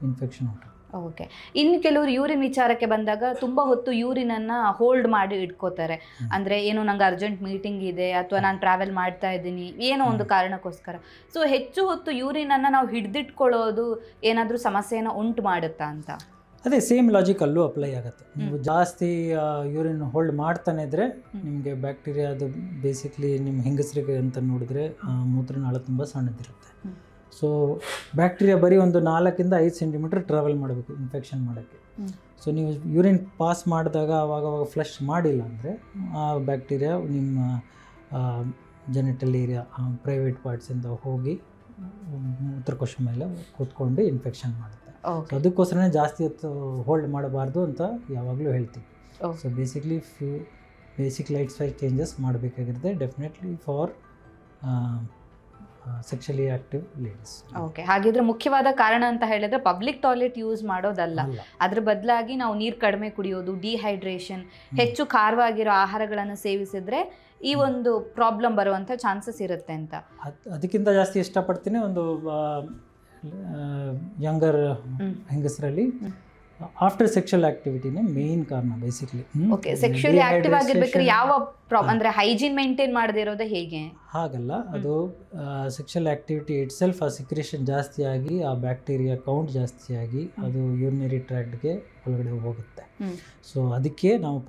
ಇನ್ಫೆಕ್ಷನ್ ಉಂಟು. ಓಕೆ, ಇನ್ನು ಕೆಲವರು ಯೂರಿನ್ ವಿಚಾರಕ್ಕೆ ಬಂದಾಗ ತುಂಬ ಹೊತ್ತು ಯೂರಿನನ್ನು ಹೋಲ್ಡ್ ಮಾಡಿ ಇಟ್ಕೋತಾರೆ. ಅಂದರೆ ಏನೋ ನಂಗೆ ಅರ್ಜೆಂಟ್ ಮೀಟಿಂಗ್ ಇದೆ ಅಥವಾ ನಾನು ಟ್ರಾವೆಲ್ ಮಾಡ್ತಾ ಇದ್ದೀನಿ ಏನೋ ಒಂದು ಕಾರಣಕ್ಕೋಸ್ಕರ. ಸೊ ಹೆಚ್ಚು ಹೊತ್ತು ಯೂರಿನನ್ನು ನಾವು ಹಿಡಿದಿಟ್ಕೊಳ್ಳೋದು ಏನಾದರೂ ಸಮಸ್ಯೆನ ಉಂಟು ಮಾಡುತ್ತಾ ಅಂತ? ಅದೇ ಸೇಮ್ ಲಾಜಿಕ್ ಅಲ್ಲೂ ಅಪ್ಲೈ ಆಗುತ್ತೆ. ನೀವು ಜಾಸ್ತಿ ಯೂರಿನ್ ಹೋಲ್ಡ್ ಮಾಡ್ತಾನೆ ಇದ್ದರೆ ನಿಮಗೆ ಬ್ಯಾಕ್ಟೀರಿಯಾ ಅದು ಬೇಸಿಕ್ಲಿ ನಿಮ್ಮ ಹೆಂಗಸರಿಗೆ ಅಂತ ನೋಡಿದ್ರೆ ಮೂತ್ರನಾಳ ತುಂಬ ಸಣ್ಣದಿರುತ್ತೆ. ಸೊ ಬ್ಯಾಕ್ಟೀರಿಯಾ ಬರೀ ಒಂದು 4-5 ಸೆಂಟಿಮೀಟರ್ ಟ್ರಾವೆಲ್ ಮಾಡಬೇಕು ಇನ್ಫೆಕ್ಷನ್ ಮಾಡೋಕ್ಕೆ. ಸೊ ನೀವು ಯೂರಿನ್ ಪಾಸ್ ಮಾಡಿದಾಗ ಅವಾಗವಾಗ ಫ್ಲಶ್ ಮಾಡಿಲ್ಲ ಅಂದರೆ ಆ ಬ್ಯಾಕ್ಟೀರಿಯಾ ನಿಮ್ಮ ಜೆನಿಟಲ್ ಏರಿಯಾ ಪ್ರೈವೇಟ್ ಪಾರ್ಟ್ಸಿಂದ ಹೋಗಿ ಮೂತ್ರಕೋಶ ಮೇಲೆ ಕೂತ್ಕೊಂಡು ಇನ್ಫೆಕ್ಷನ್ ಮಾಡುತ್ತೆ. ಸೊ ಅದಕ್ಕೋಸ್ಕರನೇ ಜಾಸ್ತಿ ಹೊತ್ತು ಹೋಲ್ಡ್ ಮಾಡಬಾರ್ದು ಅಂತ ಯಾವಾಗಲೂ ಹೇಳ್ತೀವಿ. So basically basic life style changes ಮಾಡಬೇಕಾಗಿರುತ್ತೆ definitely for sexually active ladies. Okay, ಹಾಗಿದ್ರೆ ಮುಖ್ಯವಾದ ಕಾರಣ ಅಂತ ಹೇಳಿದ್ರೆ ಪಬ್ಲಿಕ್ ಟಾಯ್ಲೆಟ್ ಯೂಸ್ ಮಾಡೋದಲ್ಲ, ಅದ್ರ ಬದಲಾಗಿ ನಾವು ನೀರು ಕಡಿಮೆ ಕುಡಿಯೋದು, ಡಿಹೈಡ್ರೇಷನ್, ಹೆಚ್ಚು ಖಾರವಾಗಿರೋ ಆಹಾರಗಳನ್ನು ಸೇವಿಸಿದ್ರೆ ಈ ಒಂದು ಪ್ರಾಬ್ಲಮ್ ಬರುವಂಥ ಚಾನ್ಸಸ್ ಇರುತ್ತೆ ಅಂತ. ಅದಕ್ಕಿಂತ ಜಾಸ್ತಿ ಇಷ್ಟಪಡ್ತೀನಿ ಒಂದು ಯಂಗರ್ ಹೆಂಗಸರಲ್ಲಿ ಆಫ್ಟರ್ ಸೆಕ್ಷುವಲ್ ಆಕ್ಟಿವಿಟಿನೇ ಮೇನ್ ಕಾರಣ ಬೇಸಿಕ್ಲಿ. ಓಕೆ, ಸೆಕ್ಷುಯಲಿ ಆಕ್ಟಿವ್ ಆಗಿರ್ಬೇಕಾದ್ರೆ ಯಾವ ಅಂದರೆ ಹೈಜೀನ್ ಮೇಂಟೈನ್ ಮಾಡದೇ ಇರೋದು ಹೇಗೆ? ಹಾಗಲ್ಲ, ಅದು ಸೆಕ್ಷುವಲ್ ಆಕ್ಟಿವಿಟಿ ಇಟ್ಸೆಲ್ಫ್ ಆ ಸಿಕ್ರೇಷನ್ ಜಾಸ್ತಿ ಆಗಿ ಆ ಬ್ಯಾಕ್ಟೀರಿಯಾ ಕೌಂಟ್ ಜಾಸ್ತಿ ಆಗಿ ಅದು ಯೂರಿನರಿ ಟ್ರ್ಯಾಕ್ಟ್ಗೆ ಒಳಗಡೆ ಹೋಗುತ್ತೆ. ಸೊ ಅದಕ್ಕೆ ನಾವು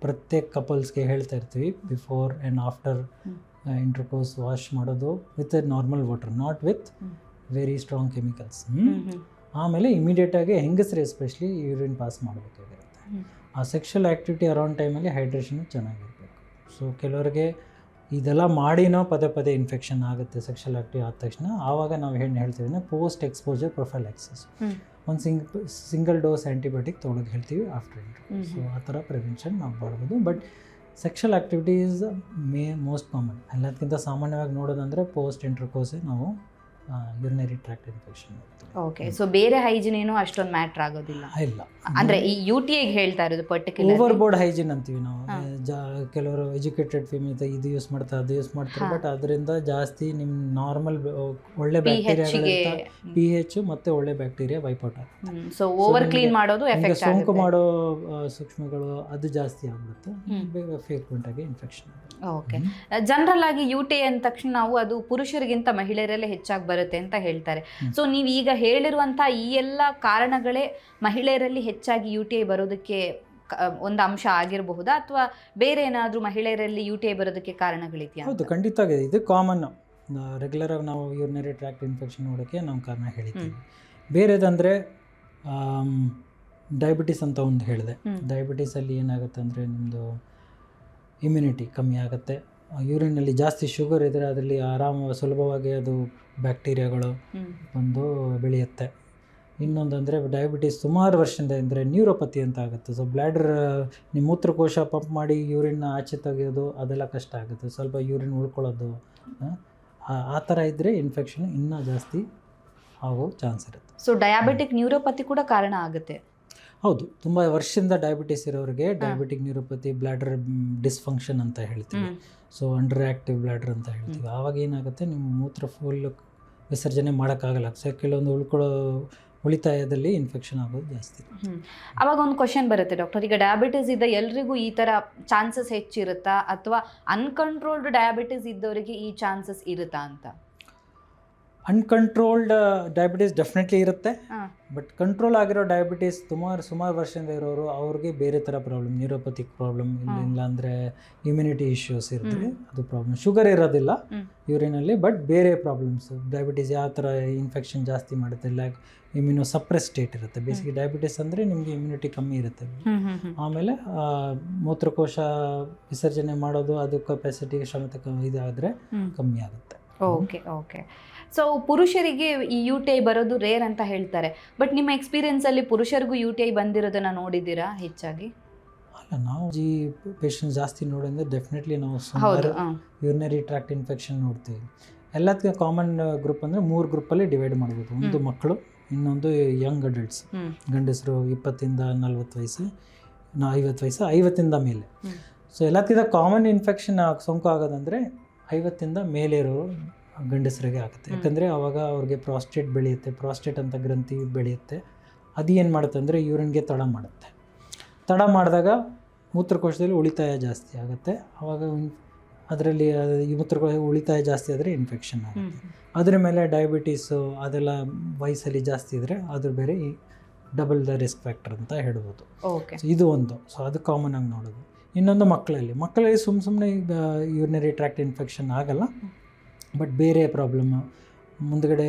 ಪ್ರತ್ಯೇಕ ಕಪಲ್ಸ್ಗೆ ಹೇಳ್ತಾ ಇರ್ತೀವಿ, before and after intercourse wash ಮಾಡೋದು with normal water, not with very strong chemicals. ಆಮೇಲೆ ಇಮಿಡಿಯೇಟಾಗಿ ಹೆಂಗಸರು ಎಸ್ಪೆಷಲಿ ಯೂರಿನ್ ಪಾಸ್ ಮಾಡಬೇಕಾಗಿರುತ್ತೆ. ಆ ಸೆಕ್ಷುವಲ್ ಆ್ಯಕ್ಟಿವಿಟಿ ಅರೌಂಡ್ ಟೈಮಲ್ಲಿ ಹೈಡ್ರೇಷನ್ ಚೆನ್ನಾಗಿರಬೇಕು. ಸೊ ಕೆಲವರಿಗೆ ಇದೆಲ್ಲ ಮಾಡಿನೋ ಪದೇ ಇನ್ಫೆಕ್ಷನ್ ಆಗುತ್ತೆ ಸೆಕ್ಷುವಲ್ ಆ್ಯಕ್ಟಿವ್ ಆದ ತಕ್ಷಣ. ಆವಾಗ ನಾವು ಹೇಳ್ತೀವಿ ಅಂದರೆ ಪೋಸ್ಟ್ ಎಕ್ಸ್ಪೋಜರ್ ಪ್ರೊಫೈಲ್ಯಾಕ್ಸಿಸ್, ಒಂದು ಸಿಂಗಲ್ ಡೋಸ್ ಆ್ಯಂಟಿಬಯೋಟಿಕ್ ತೊಗೊಳಕ್ಕೆ ಹೇಳ್ತೀವಿ ಆಫ್ಟರ್ ಇಂಟರ್ಕೋರ್ಸ್. ಸೊ ಆ ಥರ ಪ್ರಿವೆನ್ಷನ್ ನಾವು ಮಾಡ್ಬೋದು. But sexual activity is most common. ಎಲ್ಲದಕ್ಕಿಂತ ಸಾಮಾನ್ಯವಾಗಿ ನೋಡೋದಂದರೆ ಪೋಸ್ಟ್ ಇಂಟರ್ಕೋರ್ಸೇ ನಾವು urinary tract infection. Okay, so ಬೇರೆ ಹೈಜಿನ್ ಏನು ಅಷ್ಟೊಂದು ಮ್ಯಾಟ್ರ್ ಆಗೋದಿಲ್ಲ ಇಲ್ಲ. ಅಂದರೆ ಈ UTI ಹೇಳ್ತಾ ಇರೋದು ಪರ್ಟಿಕ್ಯುಲರ್ ಓವರ್ ಬೋರ್ಡ್ ಹೈಜಿನ್ ಅಂತೀವಿ ನಾವು. ಕೆಲವರು ಎಜುಕೇಟೆಡ್ ಫೀಮೇಲ್ ಇದು ಯೂಸ್ ಮಾಡ್ತಾರೆ, ಅದು ಯೂಸ್ ಮಾಡ್ತಾರೆ, ಬಟ್ ಅದರಿಂದ ಜಾಸ್ತಿ ನಿಮ್ಮ ನಾರ್ಮಲ್ ಒಳ್ಳೆ ಬ್ಯಾಕ್ಟೀರಿಯಾಗಳಿಂದ pH ಮತ್ತು ಒಳ್ಳೆ ಬ್ಯಾಕ್ಟೀರಿಯಾ ವೈಪೌಟ್ ಆಗುತ್ತೆ. ಸೊ ಓವರ್ ಕ್ಲೀನ್ ಮಾಡೋದು ಎಫೆಕ್ಟ್ ಆಗುತ್ತೆ. ಸೋಂಕು ಮಾಡೋ ಸೂಕ್ಷ್ಮಗಳು ಅದು ಜಾಸ್ತಿ ಆಗ್ಬಿಡುತ್ತೆ, ಬೇಗ ಫ್ರೀಕ್ವೆಂಟ್ ಆಗಿ ಇನ್ಫೆಕ್ಷನ್. ಓಕೆ, ಜನರಲ್ ಆಗಿ UTI ಅಂದ ತಕ್ಷಣ ನಾವು ಅದು ಪುರುಷರಿಗಿಂತ ಮಹಿಳೆಯರಲ್ಲೇ ಹೆಚ್ಚಾಗಿ ಬರುತ್ತೆ ಅಂತ ಹೇಳ್ತಾರೆ. ಸೊ ನೀವು ಈಗ ಹೇಳಿರುವಂಥ ಈ ಎಲ್ಲ ಕಾರಣಗಳೇ ಮಹಿಳೆಯರಲ್ಲಿ ಹೆಚ್ಚಾಗಿ UTI ಬರೋದಕ್ಕೆ ಒಂದು ಅಂಶ ಆಗಿರಬಹುದಾ, ಅಥವಾ ಬೇರೆ ಏನಾದರೂ ಮಹಿಳೆಯರಲ್ಲಿ UTI ಬರೋದಕ್ಕೆ ಕಾರಣಗಳಿದೆಯಾ? ಹೌದು, ಖಂಡಿತವಾಗಿದೆ. ಇದು ಕಾಮನ್. ರೆಗ್ಯುಲರಾಗಿ ನಾವು ಯೂರಿನರಿ ಟ್ರ್ಯಾಕ್ಟ್ ಇನ್ಫೆಕ್ಷನ್ ನೋಡೋಕ್ಕೆ ನಾವು ಕಾರಣ ಹೇಳಿದ್ದೀವಿ. ಬೇರೆದಂದರೆ ಡಯಾಬಿಟಿಸ್ ಅಂತ ಒಂದು ಹೇಳಿದೆ. ಡಯಾಬಿಟೀಸಲ್ಲಿ ಏನಾಗುತ್ತೆ ಅಂದರೆ ನಿಮ್ಮದು ಇಮ್ಯುನಿಟಿ ಕಮ್ಮಿ ಆಗುತ್ತೆ. ಯೂರಿನಲ್ಲಿ ಜಾಸ್ತಿ ಶುಗರ್ ಇದ್ದರೆ ಅದರಲ್ಲಿ ಸುಲಭವಾಗಿ ಅದು ಬ್ಯಾಕ್ಟೀರಿಯಾಗಳು ಬಂದು ಬೆಳೆಯುತ್ತೆ. ಇನ್ನೊಂದಂದರೆ ಡಯಾಬಿಟಿಸ್ ಸುಮಾರು ವರ್ಷದಿಂದ ಅಂದರೆ ನ್ಯೂರೋಪತಿ ಅಂತ ಆಗುತ್ತೆ. ಸೊ ಬ್ಲ್ಯಾಡರ್, ನಿಮ್ಮ ಮೂತ್ರಕೋಶ ಪಂಪ್ ಮಾಡಿ ಯೂರಿನ್ನ ಆಚೆ ತೆಗೆಯೋದು ಅದೆಲ್ಲ ಕಷ್ಟ ಆಗುತ್ತೆ. ಸ್ವಲ್ಪ ಯೂರಿನ್ ಉಳ್ಕೊಳ್ಳೋದು ಆ ಥರ ಇದ್ದರೆ ಇನ್ಫೆಕ್ಷನ್ ಇನ್ನೂ ಜಾಸ್ತಿ ಆಗೋ ಚಾನ್ಸ್ ಇರುತ್ತೆ. ಸೊ ಡಯಾಬಿಟಿಕ್ ನ್ಯೂರೋಪತಿ ಕೂಡ ಕಾರಣ ಆಗುತ್ತೆ. ಹೌದು, ತುಂಬ ವರ್ಷದಿಂದ ಡಯಾಬಿಟಿಸ್ ಇರೋರಿಗೆ ಡಯಾಬಿಟಿಕ್ ನ್ಯೂರೋಪತಿ, ಬ್ಲ್ಯಾಡರ್ ಡಿಸ್ಫಂಕ್ಷನ್ ಅಂತ ಹೇಳ್ತೀವಿ. ಸೊ ಅಂಡರ್ ಆ್ಯಕ್ಟಿವ್ ಬ್ಲ್ಯಾಡರ್ ಅಂತ ಹೇಳ್ತೀವಿ. ಆವಾಗ ಏನಾಗುತ್ತೆ, ನಿಮ್ಮ ಮೂತ್ರ ಫುಲ್ ವಿಸರ್ಜನೆ ಮಾಡೋಕ್ಕಾಗಲ್ಲ. ಸೊ ಕೆಲವೊಂದು ಉಳಿತಾಯದಲ್ಲಿ ಇನ್ಫೆಕ್ಷನ್ ಆಗೋದು ಜಾಸ್ತಿ. ಅವಾಗ ಒಂದು ಕ್ವಶನ್ ಬರುತ್ತೆ ಡಾಕ್ಟರ್, ಈಗ ಡಯಾಬಿಟಿಸ್ ಇದ್ದ ಎಲ್ರಿಗೂ ಈ ಥರ ಚಾನ್ಸಸ್ ಹೆಚ್ಚಿರುತ್ತಾ, ಅಥವಾ ಅನ್ಕಂಟ್ರೋಲ್ಡ್ ಡಯಾಬಿಟಿಸ್ ಇದ್ದವರಿಗೆ ಈ ಚಾನ್ಸಸ್ ಇರುತ್ತಾ ಅಂತ? ಅನ್ಕಂಟ್ರೋಲ್ಡ್ ಡಯಾಬಿಟಿಸ್ ಡೆಫಿನೆಟ್ಲಿ ಇರುತ್ತೆ. ಬಟ್ ಕಂಟ್ರೋಲ್ ಆಗಿರೋ ಡಯಾಬಿಟಿಸ್ ಸುಮಾರು ವರ್ಷದಿಂದ ಇರೋರು ಅವ್ರಿಗೆ ಬೇರೆ ಥರ ಪ್ರಾಬ್ಲಮ್, ನ್ಯೂರೋಪತಿಕ್ ಪ್ರಾಬ್ಲಮ್, ಇಲ್ಲ ಅಂದರೆ ಇಮ್ಯುನಿಟಿ ಇಶ್ಯೂಸ್ ಇರ್ತದೆ, ಅದು ಪ್ರಾಬ್ಲಮ್. ಶುಗರ್ ಇರೋದಿಲ್ಲ ಯೂರಿನಲ್ಲಿ, ಬಟ್ ಬೇರೆ ಪ್ರಾಬ್ಲಮ್ಸ್. ಡಯಾಬಿಟಿಸ್ ಯಾವ ಥರ ಇನ್ಫೆಕ್ಷನ್ ಜಾಸ್ತಿ ಮಾಡುತ್ತೆ, ಲೈಕ್ ಇಮ್ಯುನೋ ಸಪ್ರೆಸ್ ಸ್ಟೇಟ್ ಇರುತ್ತೆ. ಬೇಸಿಗೆ ಡಯಾಬಿಟಿಸ್ ಅಂದರೆ ನಿಮಗೆ ಇಮ್ಯುನಿಟಿ ಕಮ್ಮಿ ಇರುತ್ತೆ. ಆಮೇಲೆ ಮೂತ್ರಕೋಶ ವಿಸರ್ಜನೆ ಮಾಡೋದು, ಅದು ಕೆಪಾಸಿಟಿ ಕ್ಷಮತೆ ಇದಾದರೆ ಕಮ್ಮಿ ಆಗುತ್ತೆ. ಓಕೆ. ಸೊ ಪುರುಷರಿಗೆ ಈ UTI ಬರೋದು ರೇರ್ ಅಂತ ಹೇಳ್ತಾರೆ, ಬಟ್ ನಿಮ್ಮ ಎಕ್ಸ್ಪೀರಿಯನ್ಸಲ್ಲಿ ಪುರುಷರಿಗೂ UTI ಬಂದಿರೋದನ್ನು ನೋಡಿದ್ದೀರಾ ಹೆಚ್ಚಾಗಿ? ಅಲ್ಲ, ನಾವು ಪೇಷಂಟ್ ಜಾಸ್ತಿ ನೋಡಿದ್ರೆ ಡೆಫಿನೆಟ್ಲಿ ನಾವು ಸುಮಾರು ಯೂರಿನರಿ ಟ್ರ್ಯಾಕ್ಟ್ ಇನ್ಫೆಕ್ಷನ್ ನೋಡ್ತೀವಿ. ಎಲ್ಲದಕ್ಕೆ ಕಾಮನ್ ಗ್ರೂಪ್ ಅಂದರೆ 3 ಗ್ರೂಪಲ್ಲಿ ಡಿವೈಡ್ ಮಾಡ್ಬೋದು. ಒಂದು ಮಕ್ಕಳು, ಇನ್ನೊಂದು ಯಂಗ್ ಅಡಲ್ಟ್ಸ್, ಗಂಡಸರು 20ಇಂದ 40 ವಯಸ್ಸು, 50 ವಯಸ್ಸು, 50ಇಂದ ಮೇಲೆ. ಸೊ ಎಲ್ಲದಕ್ಕಿಂತ ಕಾಮನ್ ಇನ್ಫೆಕ್ಷನ್ ಸೋಂಕು ಆಗೋದಂದರೆ 50ಇಂದ ಮೇಲೆ ಇರೋ ಗಂಡಸರಿಗೆ ಆಗುತ್ತೆ. ಯಾಕಂದರೆ ಆವಾಗ ಅವ್ರಿಗೆ ಪ್ರಾಸ್ಟೇಟ್ ಬೆಳೆಯುತ್ತೆ. ಪ್ರಾಸ್ಟೇಟ್ ಅಂತ ಗ್ರಂಥಿ ಬೆಳೆಯುತ್ತೆ. ಅದು ಏನು ಮಾಡುತ್ತೆ ಅಂದರೆ ಯೂರಿನ್ಗೆ ತಡ ಮಾಡುತ್ತೆ. ತಡ ಮಾಡಿದಾಗ ಮೂತ್ರಕೋಶದಲ್ಲಿ ಉಳಿತಾಯ ಜಾಸ್ತಿ ಆಗುತ್ತೆ. ಆವಾಗ ಅದರಲ್ಲಿ ಈ ಮೂತ್ರಕೋಶ ಉಳಿತಾಯ ಜಾಸ್ತಿ ಆದರೆ ಇನ್ಫೆಕ್ಷನ್ ಆಗುತ್ತೆ. ಅದರ ಮೇಲೆ ಡಯಾಬಿಟೀಸು ಅದೆಲ್ಲ ವಯಸ್ಸಲ್ಲಿ ಜಾಸ್ತಿ ಇದ್ದರೆ ಅದು ಬೇರೆ ಈ ಡಬಲ್ ದ ರಿಸ್ಕ್ ಫ್ಯಾಕ್ಟರ್ ಅಂತ ಹೇಳ್ಬೋದು. ಸೊ ಇದು ಒಂದು. ಸೊ ಅದು ಕಾಮನ್ ಆಗಿ ನೋಡೋದು. ಇನ್ನೊಂದು ಮಕ್ಕಳಲ್ಲಿ ಸುಮ್ಮನೆ ಯೂರಿನರಿ ಟ್ರ್ಯಾಕ್ಟ್ ಇನ್ಫೆಕ್ಷನ್ ಆಗಲ್ಲ, ಬಟ್ ಬೇರೆ ಪ್ರಾಬ್ಲಮ್ ಮುಂದ್ಗಡೆ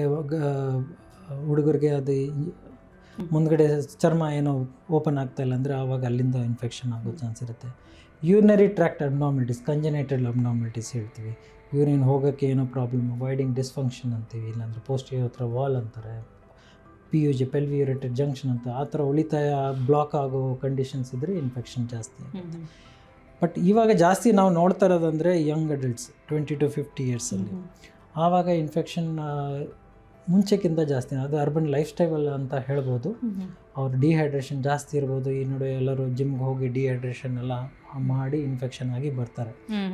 ಹುಡುಗರಿಗೆ ಅದು ಮುಂದ್ಗಡೆ ಚರ್ಮ ಏನೋ ಓಪನ್ ಆಗ್ತಾಯಿಲ್ಲ ಅಂದರೆ ಆವಾಗ ಅಲ್ಲಿಂದ ಇನ್ಫೆಕ್ಷನ್ ಆಗೋ ಚಾನ್ಸ್ ಇರುತ್ತೆ. Urinary tract abnormalities, congenital abnormalities ಹೇಳ್ತೀವಿ. ಯೂರಿನ್ ಹೋಗೋಕ್ಕೆ ಏನೋ ಪ್ರಾಬ್ಲಮ್, ವಾಯ್ಡಿಂಗ್ ಡಿಸ್ಫಂಕ್ಷನ್ ಅಂತೀವಿ, ಇಲ್ಲಾಂದರೆ ಪೋಸ್ಟಿಯರ್ ಹತ್ರ ವಾಲ್ ಅಂತಾರೆ, PUJ ಪೆಲ್ವಿಯುರೇಟೆಡ್ ಜಂಕ್ಷನ್ ಅಂತ. ಆ ಥರ ಉಳಿತಾಯ ಬ್ಲಾಕ್ ಆಗೋ ಕಂಡೀಷನ್ಸ್ ಇದ್ದರೆ ಇನ್ಫೆಕ್ಷನ್ ಜಾಸ್ತಿ ಆಗುತ್ತೆ. ಬಟ್ ಇವಾಗ ಜಾಸ್ತಿ ನಾವು ನೋಡ್ತಾ ಇರೋದಂದರೆ ಯಂಗ್ ಅಡಲ್ಟ್ಸ್ 20 to 50 ಇಯರ್ಸಲ್ಲಿ. ಆವಾಗ ಇನ್ಫೆಕ್ಷನ್ ಮುಂಚೆಕ್ಕಿಂತ ಜಾಸ್ತಿ. ಅದು ಅರ್ಬನ್ ಲೈಫ್ ಸ್ಟೈಲ್ ಅಂತ ಹೇಳ್ಬೋದು. ಅವ್ರು ಡಿಹೈಡ್ರೇಷನ್ ಜಾಸ್ತಿ ಇರ್ಬೋದು. ಈ ನಡುವೆ ಎಲ್ಲರೂ ಜಿಮ್ಗೆ ಹೋಗಿ ಡಿಹೈಡ್ರೇಷನ್ ಎಲ್ಲ ಮಾಡಿ ಇನ್ಫೆಕ್ಷನ್ ಆಗಿ ಬರ್ತಾರೆ.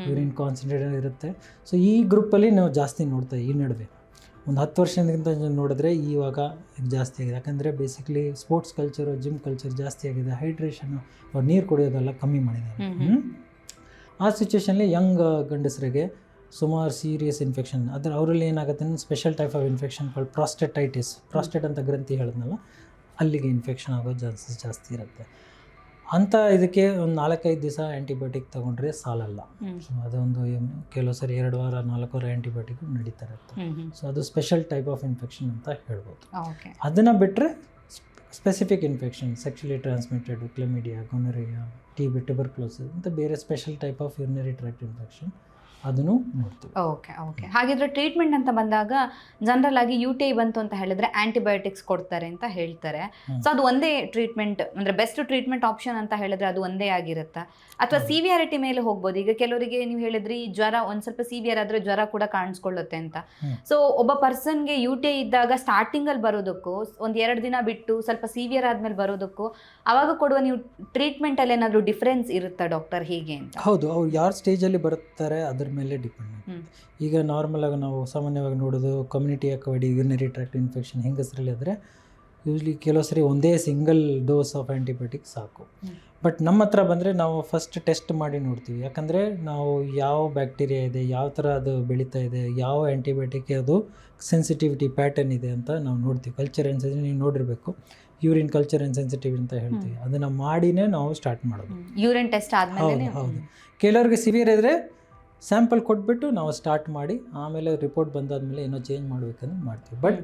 ಯೂರಿನ್ ಕಾನ್ಸಂಟ್ರೇಟ್ ಇರುತ್ತೆ. ಸೊ ಈ ಗ್ರೂಪಲ್ಲಿ ನಾವು ಜಾಸ್ತಿ ನೋಡ್ತಾ ಈ ನಡುವೆ ಒಂದು 10 ವರ್ಷದಿಂದ ನೋಡಿದ್ರೆ ಇವಾಗ ಜಾಸ್ತಿ ಆಗಿದೆ. ಯಾಕಂದರೆ basically sports culture, gym culture ಜಾಸ್ತಿ ಆಗಿದೆ. ಹೈಡ್ರೇಷನು, ಅವ್ರು ನೀರು ಕುಡಿಯೋದೆಲ್ಲ ಕಮ್ಮಿ ಮಾಡಿದ್ದಾರೆ. ಆ ಸಿಚುವೇಷನಲ್ಲಿ ಯಂಗ್ ಗಂಡಸರಿಗೆ ಸುಮಾರು ಸೀರಿಯಸ್ ಇನ್ಫೆಕ್ಷನ್ ಅವರಲ್ಲಿ ಏನಾಗುತ್ತೆ ಅಂದರೆ special type of infection called prostatitis. Prostate ಅಂತ ಗ್ರಂಥಿ ಹೇಳಿದ್ನಲ್ಲ, ಅಲ್ಲಿಗೆ ಇನ್ಫೆಕ್ಷನ್ ಆಗೋ ಚಾನ್ಸಸ್ ಜಾಸ್ತಿ ಇರುತ್ತೆ. ಅಂಥ ಇದಕ್ಕೆ ಒಂದು 4-5 ದಿವಸ ಆ್ಯಂಟಿಬಯೋಟಿಕ್ ತೊಗೊಂಡ್ರೆ ಸಾಲಲ್ಲ. ಸೊ ಅದೊಂದು ಕೆಲವು ಸರಿ 2 ವಾರ 4 ವಾರ ಆ್ಯಂಟಿಬಯೋಟಿಕ್ ನಡೀತಾ ಇರುತ್ತೆ. ಸೊ ಅದು ಸ್ಪೆಷಲ್ ಟೈಪ್ ಆಫ್ ಇನ್ಫೆಕ್ಷನ್ ಅಂತ ಹೇಳ್ಬೋದು. ಅದನ್ನು ಬಿಟ್ಟರೆ specific infection, sexually transmitted, chlamydia, gonorrhoea, TB, tuberculosis ಅಂತ ಬೇರೆ special type of urinary tract infection ಅದನ್ನು ನೋಡ್ತೀವಿ. ಓಕೆ. ಹಾಗಿದ್ರೆ ಟ್ರೀಟ್ಮೆಂಟ್ ಅಂತ ಬಂದಾಗ ಜನರಲ್ ಆಗಿ UTI ಬಂತು ಅಂತ ಹೇಳಿದ್ರೆ ಆಂಟಿಬಯೋಟಿಕ್ಸ್ ಕೊಡ್ತಾರೆ ಅಂತ ಹೇಳ್ತಾರೆ. ಸೊ ಅದು ಒಂದೇ ಟ್ರೀಟ್ಮೆಂಟ್ ಅಂದರೆ ಬೆಸ್ಟ್ ಟ್ರೀಟ್ಮೆಂಟ್ ಆಪ್ಷನ್ ಅಂತ ಹೇಳಿದ್ರೆ ಅದು ಒಂದೇ ಆಗಿರುತ್ತಾ, ಅಥವಾ ಸಿವಿಯಾರಿಟಿ ಮೇಲೆ ಹೋಗ್ಬೋದು? ಈಗ ಕೆಲವರಿಗೆ ನೀವು ಹೇಳಿದ್ರಿ ಜ್ವರ ಒಂದು ಸ್ವಲ್ಪ ಸಿವಿಯರ್ ಆದರೆ ಜ್ವರ ಕೂಡ ಕಾಣಿಸ್ಕೊಳ್ಳುತ್ತೆ ಅಂತ. ಸೊ ಒಬ್ಬ ಪರ್ಸನ್ಗೆ UTI ಇದ್ದಾಗ ಸ್ಟಾರ್ಟಿಂಗಲ್ಲಿ ಬರೋದಕ್ಕೂ 1-2 ದಿನ ಬಿಟ್ಟು ಸ್ವಲ್ಪ ಸಿವಿಯರ್ ಆದಮೇಲೆ ಬರೋದಕ್ಕೂ ಅವಾಗ ಕೊಡುವ ನೀವು ಟ್ರೀಟ್ಮೆಂಟಲ್ಲಿ ಏನಾದರೂ ಡಿಫ್ರೆನ್ಸ್ ಇರುತ್ತಾ ಡಾಕ್ಟರ್, ಹೀಗೆ ಅಂತ? ಹೌದು, ಅವ್ರು ಯಾವ ಸ್ಟೇಜಲ್ಲಿ ಬರುತ್ತಾರೆ ಅದ್ರ ಮೇಲೆ ಡಿಪೆಂಡ್. ಈಗ ನಾರ್ಮಲಾಗಿ ನಾವು ಸಾಮಾನ್ಯವಾಗಿ ನೋಡೋದು community acquired urinary tract infection ಹೆಂಗಸರಲ್ಲಿ ಆದರೆ ಯೂಶ್ವಲಿ ಕೆಲವು ಸರಿ ಒಂದೇ ಸಿಂಗಲ್ ಡೋಸ್ ಆಫ್ ಆ್ಯಂಟಿಬಯೋಟಿಕ್ ಸಾಕು. ಬಟ್ ನಮ್ಮ ಹತ್ರ ಬಂದರೆ ನಾವು ಫಸ್ಟ್ ಟೆಸ್ಟ್ ಮಾಡಿ ನೋಡ್ತೀವಿ. ಯಾಕಂದರೆ ನಾವು ಯಾವ ಬ್ಯಾಕ್ಟೀರಿಯಾ ಇದೆ, ಯಾವ ಥರ ಅದು ಬೆಳೀತಾ ಇದೆ, ಯಾವ ಆ್ಯಂಟಿಬಯೋಟಿಕ್ಗೆ ಅದು ಸೆನ್ಸಿಟಿವಿಟಿ ಪ್ಯಾಟರ್ನ್ ಇದೆ ಅಂತ ನಾವು ನೋಡ್ತೀವಿ. ಕಲ್ಚರ್ ಆ್ಯಂಡ್ ನೀವು ನೋಡಿರಬೇಕು, ಯೂರಿನ್ ಕಲ್ಚರ್ ಆ್ಯಂಡ್ ಸೆನ್ಸಿಟಿವ್ ಅಂತ ಹೇಳ್ತೀವಿ. ಅದನ್ನು ಮಾಡಿನೇ ನಾವು ಸ್ಟಾರ್ಟ್ ಮಾಡೋದು. ಯೂರಿನ್ ಟೆಸ್ಟ್ ಆದಮೇಲೆ ಹೌದು. ಕೆಲವ್ರಿಗೆ ಸಿವಿಯರ್ ಇದ್ದರೆ ಸ್ಯಾಂಪಲ್ ಕೊಟ್ಬಿಟ್ಟು ನಾವು ಸ್ಟಾರ್ಟ್ ಮಾಡಿ ಆಮೇಲೆ ರಿಪೋರ್ಟ್ ಬಂದಾದ್ಮೇಲೆ ಏನೋ ಚೇಂಜ್ ಮಾಡಬೇಕಂದ್ರೆ ಮಾಡ್ತೀವಿ. ಬಟ್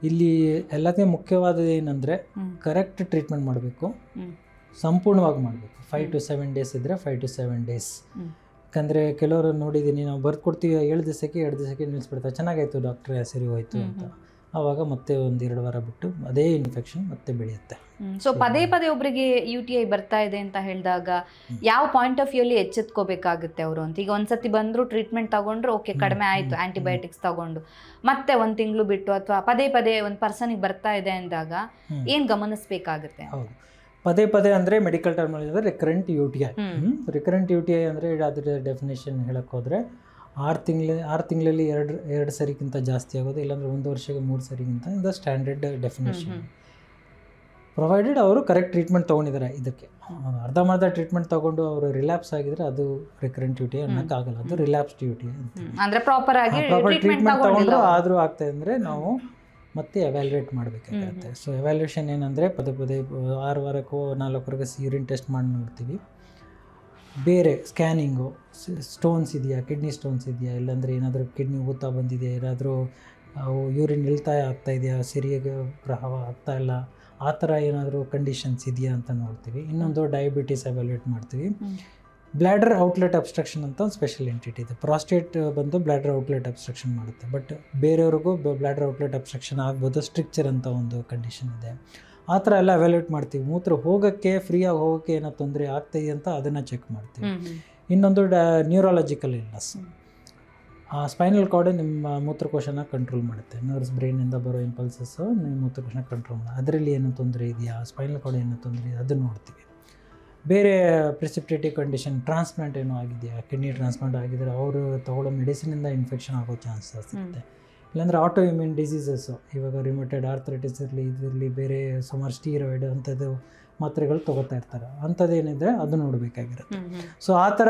ಇಲ್ಲಿ ಎಲ್ಲದಕ್ಕೆ ಮುಖ್ಯವಾದದ್ದು ಏನಂದರೆ ಕರೆಕ್ಟ್ ಟ್ರೀಟ್ಮೆಂಟ್ ಮಾಡಬೇಕು, ಸಂಪೂರ್ಣವಾಗಿ ಮಾಡಬೇಕು. 5 to 7 days ಇದ್ದರೆ 5 to 7 days. ಯಾಕಂದರೆ ಕೆಲವರು ನೋಡಿದ್ದೀನಿ, ನಾವು ಬರ್ಕೊಡ್ತೀವಿ 7 ದಿವಸಕ್ಕೆ 2 ದಿವಸಕ್ಕೆ ನಿಲ್ಲಿಸ್ಬಿಡ್ತಾರೆ, ಚೆನ್ನಾಗಾಯಿತು ಡಾಕ್ಟ್ರೇ ಸರಿ ಹೋಯ್ತು ಅಂತ. ಆವಾಗ ಮತ್ತೆ 1-2 ವಾರ ಬಿಟ್ಟು ಅದೇ ಇನ್ಫೆಕ್ಷನ್ ಮತ್ತೆ ಬೆಳೆಯುತ್ತೆ. ಸೊ ಪದೇ ಪದೇ ಒಬ್ಬರಿಗೆ UTI ಬರ್ತಾ ಇದೆ ಅಂತ ಹೇಳಿದಾಗ ಯಾವ ಪಾಯಿಂಟ್ ಆಫ್ ವ್ಯೂಲಿ ಎಚ್ಚೆತ್ಕೋಬೇಕಾಗುತ್ತೆ ಅವರು ಅಂತ? ಈಗ ಒಂದ್ಸತಿ ಬಂದ್ರು ಟ್ರೀಟ್ಮೆಂಟ್ ತಗೊಂಡ್ರು, ಓಕೆ ಕಡಿಮೆ ಆಯಿತು, ಆ್ಯಂಟಿಬಯೋಟಿಕ್ಸ್ ತಗೊಂಡು ಮತ್ತೆ 1 ತಿಂಗಳು ಬಿಟ್ಟು ಅಥವಾ ಪದೇ ಪದೇ ಒಂದು ಪರ್ಸನಿಗೆ ಬರ್ತಾ ಇದೆ ಅಂದಾಗ ಏನು ಗಮನಿಸಬೇಕಾಗುತ್ತೆ? ಹೌದು, ಪದೇ ಪದೇ ಅಂದರೆ ಮೆಡಿಕಲ್ ಟರ್ಮಿನಾಲಜಿ ಅಂದರೆ ರಿಕರೆಂಟ್ UTI. ರಿಕರೆಂಟ್ UTI ಅಂದರೆ ಅದರ ಡೆಫಿನೇಷನ್ ಹೇಳಕ್ಕೆ ಹೋದರೆ 6 ತಿಂಗಳಲ್ಲಿ 2 ಸರಿಗಿಂತ ಜಾಸ್ತಿ ಆಗೋದು, ಇಲ್ಲಾಂದರೆ 1 ವರ್ಷಕ್ಕೆ 3 ಸರಿಗಿಂತ ಇದು ಸ್ಟ್ಯಾಂಡರ್ಡ್ ಡೆಫಿನೇಷನ್. ಪ್ರೊವೈಡೆಡ್ ಅವರು ಕರೆಕ್ಟ್ ಟ್ರೀಟ್ಮೆಂಟ್ ತೊಗೊಂಡಿದ್ದಾರೆ. ಇದಕ್ಕೆ ಅರ್ಧಂಬರ್ಧ ಟ್ರೀಟ್ಮೆಂಟ್ ತೊಗೊಂಡು ಅವರು ರಿಲ್ಯಾಪ್ಸ್ ಆಗಿದ್ರೆ ಅದು ರಿಕರೆಂಟ್ UTI ಅನ್ನೋಕ್ಕಾಗಲ್ಲ, ಅದು ರಿಲ್ಯಾಪ್ಸ್ಡ್ UTI ಅಂತ. ಅಂದರೆ ಪ್ರಾಪರ್ ಟ್ರೀಟ್ಮೆಂಟ್ ತೊಗೊಂಡ್ರು ಆದರೂ ಆಗ್ತಾಯಿದೆ ಅಂದರೆ ನಾವು ಮತ್ತೆ ಎವ್ಯಾಲ್ಯೂಯೇಟ್ ಮಾಡಬೇಕಾಗುತ್ತೆ. ಸೊ ಎವ್ಯಾಲ್ಯೂಯೇಷನ್ ಏನಂದರೆ ಪದೇ 6 ವಾರಕ್ಕೋ 4 ವಾರಕ್ಕೋ ಯೂರಿನ್ ಟೆಸ್ಟ್ ಮಾಡಿ ನೋಡ್ತೀವಿ. ಬೇರೆ ಸ್ಕ್ಯಾನಿಂಗು, ಸ್ಟೋನ್ಸ್ ಇದೆಯಾ, ಕಿಡ್ನಿ ಸ್ಟೋನ್ಸ್ ಇದೆಯಾ, ಇಲ್ಲಾಂದರೆ ಏನಾದರೂ ಕಿಡ್ನಿ ಊತ ಬಂದಿದೆ, ಏನಾದರೂ ಯೂರಿನ್ ಇಳ್ತಾಯ ಆಗ್ತಾಯಿದೆಯಾ, ಸರಿಯಾಗಿ ಪ್ರವಾಹ ಆಗ್ತಾಯಿಲ್ಲ, ಆ ಥರ ಏನಾದರೂ ಕಂಡೀಷನ್ಸ್ ಇದೆಯಾ ಅಂತ ನೋಡ್ತೀವಿ. ಇನ್ನೊಂದು ಡಯಾಬಿಟಿಸ್ ಎವ್ಯಾಲ್ಯೂಯೇಟ್ ಮಾಡ್ತೀವಿ. ಬ್ಲ್ಯಾಡರ್ ಔಟ್ಲೆಟ್ ಅಬ್ಸ್ಟ್ರಕ್ಷನ್ ಅಂತ ಒಂದು ಸ್ಪೆಷಲ್ ಎಂಟಿಟಿ ಇದೆ. ಪ್ರಾಸ್ಟೇಟ್ ಬಂದು ಬ್ಲ್ಯಾಡರ್ ಔಟ್ಲೆಟ್ ಅಬ್ಸ್ಟ್ರಕ್ಷನ್ ಮಾಡುತ್ತೆ. ಬಟ್ ಬೇರೆಯವ್ರಿಗೂ ಬ್ಲ್ಯಾಡರ್ ಔಟ್ಲೆಟ್ ಅಬ್ಸ್ಟ್ರಕ್ಷನ್ ಆಗ್ಬೋದು, ಸ್ಟ್ರಿಕ್ಚರ್ ಅಂತ ಒಂದು ಕಂಡೀಷನ್ ಇದೆ. ಆ ಥರ ಎಲ್ಲ ಎವ್ಯಾಲ್ಯೂಯೇಟ್ ಮಾಡ್ತೀವಿ. ಮೂತ್ರ ಹೋಗೋಕ್ಕೆ, ಫ್ರೀಯಾಗಿ ಹೋಗೋಕ್ಕೆ ಏನೋ ತೊಂದರೆ ಆಗ್ತಾಯಿದೆ ಅಂತ ಅದನ್ನು ಚೆಕ್ ಮಾಡ್ತೀವಿ. ಇನ್ನೊಂದು ನ್ಯೂರಾಲಜಿಕಲ್ ಇಲ್ನೆಸ್. ಸ್ಪೈನಲ್ ಕಾರ್ಡ್ ನಿಮ್ಮ ಮೂತ್ರಕೋಶನ ಕಂಟ್ರೋಲ್ ಮಾಡುತ್ತೆ. ನರ್ವ್ಸ್ ಬ್ರೈನಿಂದ ಬರೋ ಇಂಪಲ್ಸಸ್ಸು ನಿಮ್ಮ ಮೂತ್ರಕೋಶನ ಕಂಟ್ರೋಲ್ ಮಾಡಿ ಅದರಲ್ಲಿ ಏನೋ ತೊಂದರೆ ಇದೆಯಾ, ಸ್ಪೈನಲ್ ಕಾರ್ಡ್ ಏನೋ ತೊಂದರೆ ಇದೆ ಅದನ್ನು ನೋಡ್ತೀವಿ. ಬೇರೆ ಪ್ರಿಸಿಪಿಟೇಟಿವ್ ಕಂಡೀಷನ್, ಟ್ರಾನ್ಸ್ಪ್ಲಾಂಟ್ ಏನೋ ಆಗಿದೆಯಾ, ಕಿಡ್ನಿ ಟ್ರಾನ್ಸ್ಪ್ಲಾಂಟ್ ಆಗಿದ್ದರೆ ಅವರು ತಗೊಳ್ಳೋ ಮೆಡಿಸಿನಿಂದ ಇನ್ಫೆಕ್ಷನ್ ಆಗೋ ಚಾನ್ಸಸ್ ಇರುತ್ತೆ. ಇಲ್ಲಾಂದರೆ ಆಟೋ ಇಮ್ಯೂನ್ ಡಿಸೀಸಸ್ಸು, ಇವಾಗ ರಿಮೋಟೆಡ್ ಆರ್ಥರೈಟಿಸ್ ಇರಲಿ, ಇದರಲ್ಲಿ ಬೇರೆ ಸುಮಾರು ಸ್ಟೀರಾಯ್ಡ್ ಅಂಥದ್ದು ಮಾತ್ರೆಗಳು ತೊಗೋತಾ ಇರ್ತಾರೆ. ಅಂಥದ್ದೇನಿದ್ರೆ ಅದು ನೋಡಬೇಕಾಗಿರುತ್ತೆ. ಸೊ ಆ ಥರ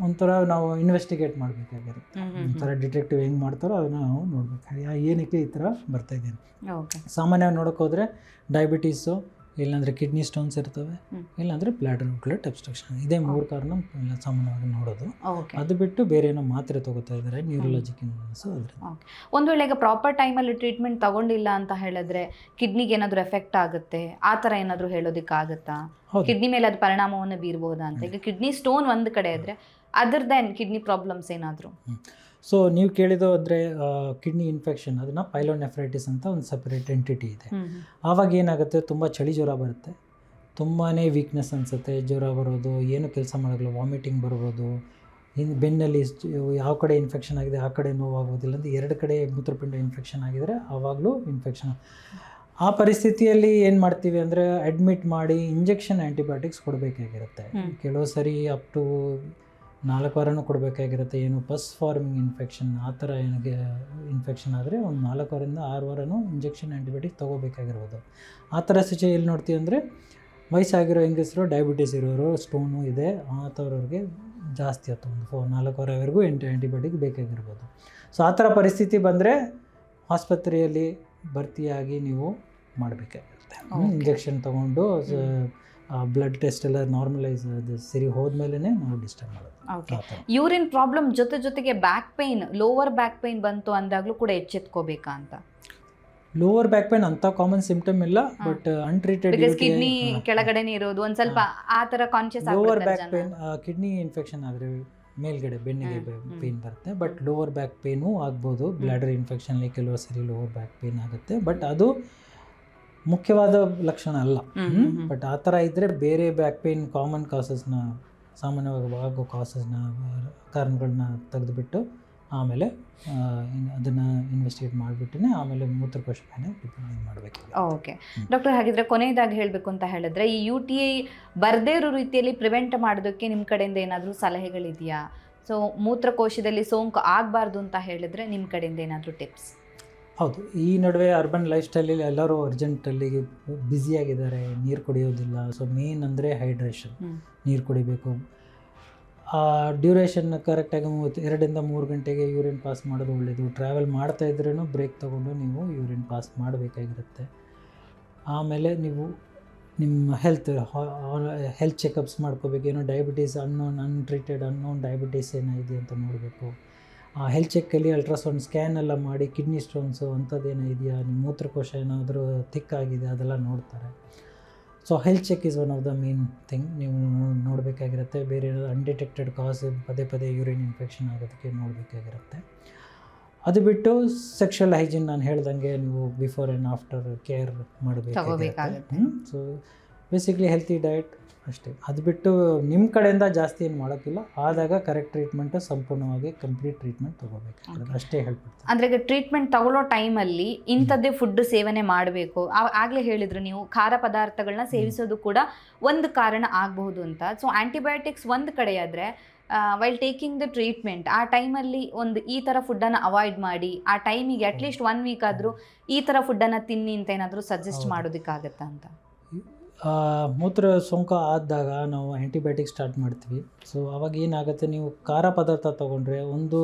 ಒಂಥರ ನಾವು ಇನ್ವೆಸ್ಟಿಗೇಟ್ ಮಾಡಬೇಕಾಗಿರುತ್ತೆ. ಒಂಥರ ಡಿಟೆಕ್ಟಿವ್ ಹೆಂಗೆ ಮಾಡ್ತಾರೋ ಅದನ್ನು ನಾವು ನೋಡಬೇಕಾಗಿ ಏನಕ್ಕೆ ಈ ಥರ ಬರ್ತಾಯಿದ್ದೀನಿ. ಸಾಮಾನ್ಯವಾಗಿ ನೋಡೋಕೆ ಹೋದರೆ ಡಯಾಬಿಟೀಸು, ಇಲ್ಲಾಂದರೆ ಕಿಡ್ನಿ ಸ್ಟೋನ್ಸ್ ಇರ್ತವೆ, ಇಲ್ಲಾಂದರೆ ಬ್ಲ್ಯಾಡರ್ ಔಟ್ಲೆಟ್ ಅಬ್ಸ್ಟ್ರಕ್ಷನ್, ಇದೇ 3 ಕಾರಣ ಸಾಮಾನ್ಯವಾಗಿ ನೋಡೋದು. ಅದು ಬಿಟ್ಟು ಬೇರೆ ಏನೋ ಮಾತ್ರೆ ತೊಗೋತಾ ಇದ್ದಾರೆ, ನ್ಯೂರಲಾಜಿಕ್ ಇನ್ಫ್ಲುಯೆನ್ಸು ಅದರಿಂದ. ಒಂದು ವೇಳೆ ಈಗ ಪ್ರಾಪರ್ ಟೈಮಲ್ಲಿ ಟ್ರೀಟ್ಮೆಂಟ್ ತಗೊಂಡಿಲ್ಲ ಅಂತ ಹೇಳಿದ್ರೆ ಕಿಡ್ನಿಗೆ ಏನಾದರೂ ಎಫೆಕ್ಟ್ ಆಗುತ್ತೆ, ಆ ಥರ ಏನಾದರೂ ಹೇಳೋದಕ್ಕಾಗುತ್ತಾ? ಕಿಡ್ನಿ ಮೇಲೆ ಅದು ಪರಿಣಾಮವನ್ನು ಬೀರ್ಬೋದಾ ಅಂತ? ಈಗ ಕಿಡ್ನಿ ಸ್ಟೋನ್ ಒಂದು ಕಡೆ ಇದ್ದರೆ ಅದರ್ ದೆನ್ ಕಿಡ್ನಿ ಪ್ರಾಬ್ಲಮ್ಸ್ ಏನಾದರೂ? ಸೊ ನೀವು ಕೇಳಿದ್ದು ಅಂದರೆ ಕಿಡ್ನಿ ಇನ್ಫೆಕ್ಷನ್, ಅದನ್ನು ಪೈಲೋನೆಫ್ರೈಟಿಸ್ ಅಂತ ಒಂದು ಸಪ್ರೇಟ್ ಎಂಟಿಟಿ ಇದೆ. ಆವಾಗ ಏನಾಗುತ್ತೆ, ತುಂಬ ಚಳಿ ಜ್ವರ ಬರುತ್ತೆ, ತುಂಬಾ ವೀಕ್ನೆಸ್ ಅನಿಸುತ್ತೆ, ಜ್ವರ ಬರೋದು, ಏನು ಕೆಲಸ ಮಾಡೋಲ್ಲ, ವಾಮಿಟಿಂಗ್ ಬರ್ಬೋದು, ಇನ್ನು ಬೆನ್ನಲ್ಲಿ ಯಾವ ಕಡೆ ಇನ್ಫೆಕ್ಷನ್ ಆಗಿದೆ ಆ ಕಡೆ ನೋವಾಗೋದಿಲ್ಲ ಅಂತ 2 ಕಡೆ ಮೂತ್ರಪಿಂಡ ಇನ್ಫೆಕ್ಷನ್ ಆಗಿದರೆ ಆವಾಗಲೂ ಇನ್ಫೆಕ್ಷನ್. ಆ ಪರಿಸ್ಥಿತಿಯಲ್ಲಿ ಏನು ಮಾಡ್ತೀವಿ ಅಂದರೆ ಅಡ್ಮಿಟ್ ಮಾಡಿ ಇಂಜೆಕ್ಷನ್ ಆ್ಯಂಟಿಬಯೋಟಿಕ್ಸ್ ಕೊಡಬೇಕಾಗಿರುತ್ತೆ. ಕೆಲವು ಸರಿ ಅಪ್ ಟು 4 ವಾರನೂ ಕೊಡಬೇಕಾಗಿರುತ್ತೆ. ಏನು ಪಸ್ ಫಾರ್ಮಿಂಗ್ ಇನ್ಫೆಕ್ಷನ್ ಆ ಥರ ಏನಿಗೆ ಇನ್ಫೆಕ್ಷನ್ ಆದರೆ ಒಂದು 4 ವಾರದಿಂದ 6 ವಾರನೂ ಇಂಜೆಕ್ಷನ್ ಆ್ಯಂಟಿಬಯೋಟಿಕ್ ತೊಗೋಬೇಕಾಗಿರ್ಬೋದು. ಆ ಥರ ಸಿಚುವೇಷನ್ ಎಲ್ಲಿ ನೋಡ್ತೀವಿ ಅಂದರೆ ವಯಸ್ಸಾಗಿರೋ ಹೆಂಗಸರು, ಡಯಾಬಿಟೀಸ್ ಇರೋರು, ಸ್ಟೋನು ಇದೆ ಆ ಥರವ್ರಿಗೆ ಜಾಸ್ತಿ ಆಯ್ತು, ಒಂದು 4 ವಾರವರೆಗೂ ಆ್ಯಂಟಿಬಯೋಟಿಕ್ ಬೇಕಾಗಿರ್ಬೋದು. ಸೊ ಆ ಥರ ಪರಿಸ್ಥಿತಿ ಬಂದರೆ ಆಸ್ಪತ್ರೆಯಲ್ಲಿ ಭರ್ತಿಯಾಗಿ ನೀವು ಮಾಡಬೇಕಾಗಿರುತ್ತೆ. ಇಂಜೆಕ್ಷನ್ ತೊಗೊಂಡು ಬ್ಲಡ್ ಟೆಸ್ಟ್ ಎಲ್ಲ ನಾರ್ಮಲೈಸ್ ಅದು ಸರಿ ಹೋದ್ಮೇಲೆ ನಾವು ಡಿಸ್ಟರ್ಬ್ ಮಾಡೋದು. ಯೂರಿನ್ ಪ್ರಾಬ್ಲಮ್ ಜೊತೆಗೆ back pain, lower back pain ಬಂತು ಅಂದಾಗಲೂ ಕೂಡ ಎಚ್ಚೆತ್ಕೋಬೇಕಾ ಅಂತ? ಲೋವರ್ ಬ್ಯಾಕ್ ಪೇನ್ ಅಂತ ಕಾಮನ್ ಸಿಂಪ್ಟಮ್ ಇಲ್ಲ, ಬಟ್ ಅನ್ಟ್ರೀಟೆಡ್ ಕಿಡ್ನಿ ಕೆಳಗಡೆನೇ ಇರೋದು ಒಂದು ಸ್ವಲ್ಪ ಆ ಥರ ಕಾನ್ಷಿಯಸ್ ಆಗುತ್ತೆ. Lower back pain, kidney infection ಆದರೆ ಮೇಲ್ಗಡೆ ಬೆನ್ನಿಗೆ ಪೇನ್ ಬರುತ್ತೆ, ಬಟ್ ಲೋವರ್ ಬ್ಯಾಕ್ ಪೇನು ಆಗ್ಬೋದು. ಬ್ಲ್ಯಾಡರ್ ಇನ್ಫೆಕ್ಷನ್ಲಿ ಕೆಲವು ಸರಿ ಲೋವರ್ ಬ್ಯಾಕ್ ಪೇನ್ ಆಗುತ್ತೆ, ಬಟ್ ಅದು ಮುಖ್ಯವಾದ ಲಕ್ಷಣ ಅಲ್ಲ. ಬಟ್ ಆ ಥರ ಇದ್ದರೆ ಬೇರೆ ಬ್ಯಾಕ್ ಪೇನ್ ಕಾಮನ್ ಕಾಸಸ್ನ, ಸಾಮಾನ್ಯವಾಗಿ ಆಗೋ ಕಾಸಸ್ನ ಕಾರಣಗಳನ್ನ ತೆಗೆದುಬಿಟ್ಟು ಆಮೇಲೆ ಅದನ್ನು ಇನ್ವೆಸ್ಟಿಗೇಟ್ ಮಾಡಿಬಿಟ್ಟೇ ಆಮೇಲೆ ಮೂತ್ರಕೋಶ ಮೇಲೆ ಡಿಪೆಂಡ್ ಮಾಡಬೇಕು. ಓಕೆ ಡಾಕ್ಟರ್, ಹಾಗಿದ್ರೆ ಕೊನೆಯದಾಗಿ ಹೇಳಬೇಕು ಅಂತ ಹೇಳಿದ್ರೆ ಈ UTI ಬರದೇ ಇರೋ ರೀತಿಯಲ್ಲಿ ಪ್ರಿವೆಂಟ್ ಮಾಡೋದಕ್ಕೆ ನಿಮ್ಮ ಕಡೆಯಿಂದ ಏನಾದರೂ ಸಲಹೆಗಳಿದೆಯಾ? ಸೊ ಮೂತ್ರಕೋಶದಲ್ಲಿ ಸೋಂಕು ಆಗಬಾರ್ದು ಅಂತ ಹೇಳಿದ್ರೆ ನಿಮ್ಮ ಕಡೆಯಿಂದ ಏನಾದರೂ ಟಿಪ್ಸ್? ಹೌದು, ಈ ನಡುವೆ ಅರ್ಬನ್ ಲೈಫ್ ಸ್ಟೈಲಲ್ಲಿ ಎಲ್ಲರೂ ಅರ್ಜೆಂಟಲ್ಲಿ ಬ್ಯುಸಿಯಾಗಿದ್ದಾರೆ, ನೀರು ಕುಡಿಯೋದಿಲ್ಲ. ಸೊ ಮೇನ್ ಅಂದರೆ ಹೈಡ್ರೇಷನ್, ನೀರು ಕುಡಿಬೇಕು. ಆ ಡ್ಯೂರೇಷನ್ ಕರೆಕ್ಟಾಗಿ 2-3 ಗಂಟೆಗೆ ಯೂರಿನ್ ಪಾಸ್ ಮಾಡೋದು ಒಳ್ಳೆಯದು. ಟ್ರಾವೆಲ್ ಮಾಡ್ತಾ ಇದ್ರೂ ಬ್ರೇಕ್ ತೊಗೊಂಡು ನೀವು ಯೂರಿನ್ ಪಾಸ್ ಮಾಡಬೇಕಾಗಿರುತ್ತೆ. ಆಮೇಲೆ ನೀವು ನಿಮ್ಮ ಹೆಲ್ತ್ ಚೆಕಪ್ಸ್ ಮಾಡ್ಕೋಬೇಕು. ಏನೋ ಡಯಾಬಿಟೀಸ್ ಅನ್ಟ್ರೀಟೆಡ್ ಡಯಾಬಿಟೀಸ್ ಏನಿದೆ ಅಂತ ನೋಡಬೇಕು. ಆ ಹೆಲ್ತ್ ಚೆಕ್ಕಲ್ಲಿ ಅಲ್ಟ್ರಾಸೌಂಡ್ ಸ್ಕ್ಯಾನ್ ಎಲ್ಲ ಮಾಡಿ ಕಿಡ್ನಿ ಸ್ಟೋನ್ಸು ಅಂಥದ್ದೇನೋ ಇದೆಯಾ, ನಿಮ್ಮ ಮೂತ್ರಕೋಶ ಏನಾದರೂ ಥಿಕ್ಕಾಗಿದೆ ಅದೆಲ್ಲ ನೋಡ್ತಾರೆ. So health check is one of the main thing ನೀವು ನೋಡಬೇಕಾಗಿರುತ್ತೆ. ಬೇರೆ ಏನಾದರೂ ಅನ್ಡಿಟೆಕ್ಟೆಡ್ ಕಾಸ್ ಪದೇ ಯೂರಿನ್ ಇನ್ಫೆಕ್ಷನ್ ಆಗೋದಕ್ಕೆ ನೋಡಬೇಕಾಗಿರುತ್ತೆ. ಅದು ಬಿಟ್ಟು ಸೆಕ್ಷುವಲ್ ಹೈಜೀನ್ ನಾನು ಹೇಳ್ದಂಗೆ ನೀವು ಬಿಫೋರ್ ಆ್ಯಂಡ್ ಆಫ್ಟರ್ ಕೇರ್ ಮಾಡಬೇಕಾಗುತ್ತೆ. ಸೊ ಬೇಸಿಕ್ಲಿ ಹೆಲ್ತಿ ಡಯಟ್ ಅಷ್ಟೇ. ಅದು ಬಿಟ್ಟು ನಿಮ್ಮ ಕಡೆಯಿಂದ ಜಾಸ್ತಿ ಏನು ಮಾಡೋಕ್ಕಿಲ್ಲ. ಆದಾಗ ಕರೆಕ್ಟ್ ಟ್ರೀಟ್ಮೆಂಟು ಸಂಪೂರ್ಣವಾಗಿ ಕಂಪ್ಲೀಟ್ ಟ್ರೀಟ್ಮೆಂಟ್ ತೊಗೋಬೇಕು, ಅಷ್ಟೇ ಹೇಳ್ಬಿಡ್ತೀನಿ. ಅಂದರೆ ಈಗ ಟ್ರೀಟ್ಮೆಂಟ್ ತಗೊಳ್ಳೋ ಟೈಮಲ್ಲಿ ಇಂಥದ್ದೇ ಫುಡ್ ಸೇವನೆ ಮಾಡಬೇಕು. ಆಗಲೇ ಹೇಳಿದ್ರು ನೀವು ಖಾರ ಪದಾರ್ಥಗಳನ್ನ ಸೇವಿಸೋದು ಕೂಡ ಒಂದು ಕಾರಣ ಆಗಬಹುದು ಅಂತ. ಸೊ ಆ್ಯಂಟಿಬಯೋಟಿಕ್ಸ್ ಒಂದು ಕಡೆ ಆದರೆ ವೈಲ್ ಟೇಕಿಂಗ್ ದ ಟ್ರೀಟ್ಮೆಂಟ್ ಆ ಟೈಮಲ್ಲಿ ಒಂದು ಈ ಥರ ಫುಡ್ಡನ್ನು ಅವಾಯ್ಡ್ ಮಾಡಿ ಆ ಟೈಮಿಗೆ ಅಟ್ಲೀಸ್ಟ್ 1 ವೀಕ್ ಆದರೂ ಈ ಥರ ಫುಡ್ಡನ್ನು ತಿನ್ನಿ ಅಂತ ಏನಾದರೂ ಸಜೆಸ್ಟ್ ಮಾಡೋದಕ್ಕಾಗತ್ತಾ ಅಂತ? ಮೂತ್ರ ಸೋಂಕು ಆದಾಗ ನಾವು ಆ್ಯಂಟಿಬಯೋಟಿಕ್ ಸ್ಟಾರ್ಟ್ ಮಾಡ್ತೀವಿ. ಸೊ ಅವಾಗ ಏನಾಗುತ್ತೆ, ನೀವು ಖಾರ ಪದಾರ್ಥ ತೊಗೊಂಡ್ರೆ ಒಂದು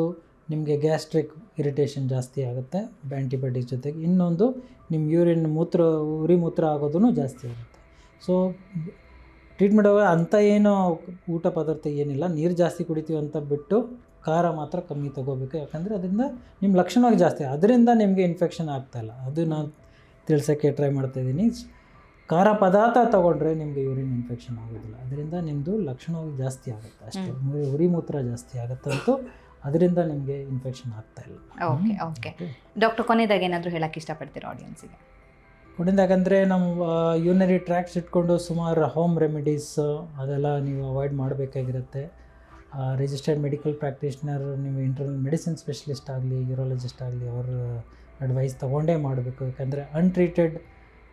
ನಿಮಗೆ ಗ್ಯಾಸ್ಟ್ರಿಕ್ ಇರಿಟೇಷನ್ ಜಾಸ್ತಿ ಆಗುತ್ತೆ ಆ್ಯಂಟಿಬಯೋಟಿಕ್ಸ್ ಜೊತೆಗೆ. ಇನ್ನೊಂದು ನಿಮ್ಮ ಉರಿ ಮೂತ್ರ ಆಗೋದೂ ಜಾಸ್ತಿ ಆಗುತ್ತೆ. ಸೊ ಟ್ರೀಟ್ಮೆಂಟ್ ಅಂಥ ಏನು ಊಟ ಪದಾರ್ಥ ಏನಿಲ್ಲ, ನೀರು ಜಾಸ್ತಿ ಕುಡಿತೀವಿ ಅಂತ ಬಿಟ್ಟು ಖಾರ ಮಾತ್ರ ಕಮ್ಮಿ ತೊಗೋಬೇಕು. ಯಾಕಂದರೆ ಅದರಿಂದ ನಿಮ್ಮ ಲಕ್ಷಣವಾಗಿ ಜಾಸ್ತಿ, ಅದರಿಂದ ನಿಮಗೆ ಇನ್ಫೆಕ್ಷನ್ ಆಗ್ತಾಯಿಲ್ಲ. ಅದು ನಾನು ತಿಳ್ಸೋಕ್ಕೆ ಟ್ರೈ ಮಾಡ್ತಾಯಿದ್ದೀನಿ. ಖಾರ ಪದಾರ್ಥ ತೊಗೊಂಡ್ರೆ ನಿಮಗೆ ಯೂರಿನ್ ಇನ್ಫೆಕ್ಷನ್ ಆಗೋದಿಲ್ಲ, ಅದರಿಂದ ನಿಮ್ಮದು ಲಕ್ಷಣವಾಗಿ ಜಾಸ್ತಿ ಆಗುತ್ತೆ ಅಷ್ಟೇ. ಉರಿ ಮೂತ್ರ ಜಾಸ್ತಿ ಆಗುತ್ತಂತೂ ಅದರಿಂದ ನಿಮಗೆ ಇನ್ಫೆಕ್ಷನ್ ಆಗ್ತಾಯಿಲ್ಲ. ಓಕೆ ಡಾಕ್ಟರ್, ಕೊನೆಯದಾಗಿ ಏನಾದರೂ ಹೇಳೋಕ್ಕೆ ಇಷ್ಟಪಡ್ತೀರಾ ಆಡಿಯನ್ಸಿಗೆ? ಕೊನೆಯದಾಗಂದರೆ ನಮ್ಮ ಯೂರಿನರಿ ಟ್ರ್ಯಾಕ್ಟ್ಸ್ ಇಟ್ಕೊಂಡು ಸುಮಾರು ಹೋಮ್ ರೆಮಿಡೀಸ್ ಅದೆಲ್ಲ ನೀವು ಅವಾಯ್ಡ್ ಮಾಡಬೇಕಾಗಿರುತ್ತೆ. ರಿಜಿಸ್ಟರ್ಡ್ ಮೆಡಿಕಲ್ ಪ್ರಾಕ್ಟೀಷ್ನರ್, ನೀವು ಇಂಟರ್ನಲ್ ಮೆಡಿಸಿನ್ ಸ್ಪೆಷಲಿಸ್ಟ್ ಆಗಲಿ ಯೂರಾಲಜಿಸ್ಟ್ ಆಗಲಿ ಅವರ ಅಡ್ವೈಸ್ ತೊಗೊಂಡೇ ಮಾಡಬೇಕು. ಯಾಕಂದರೆ ಅನ್ಟ್ರೀಟೆಡ್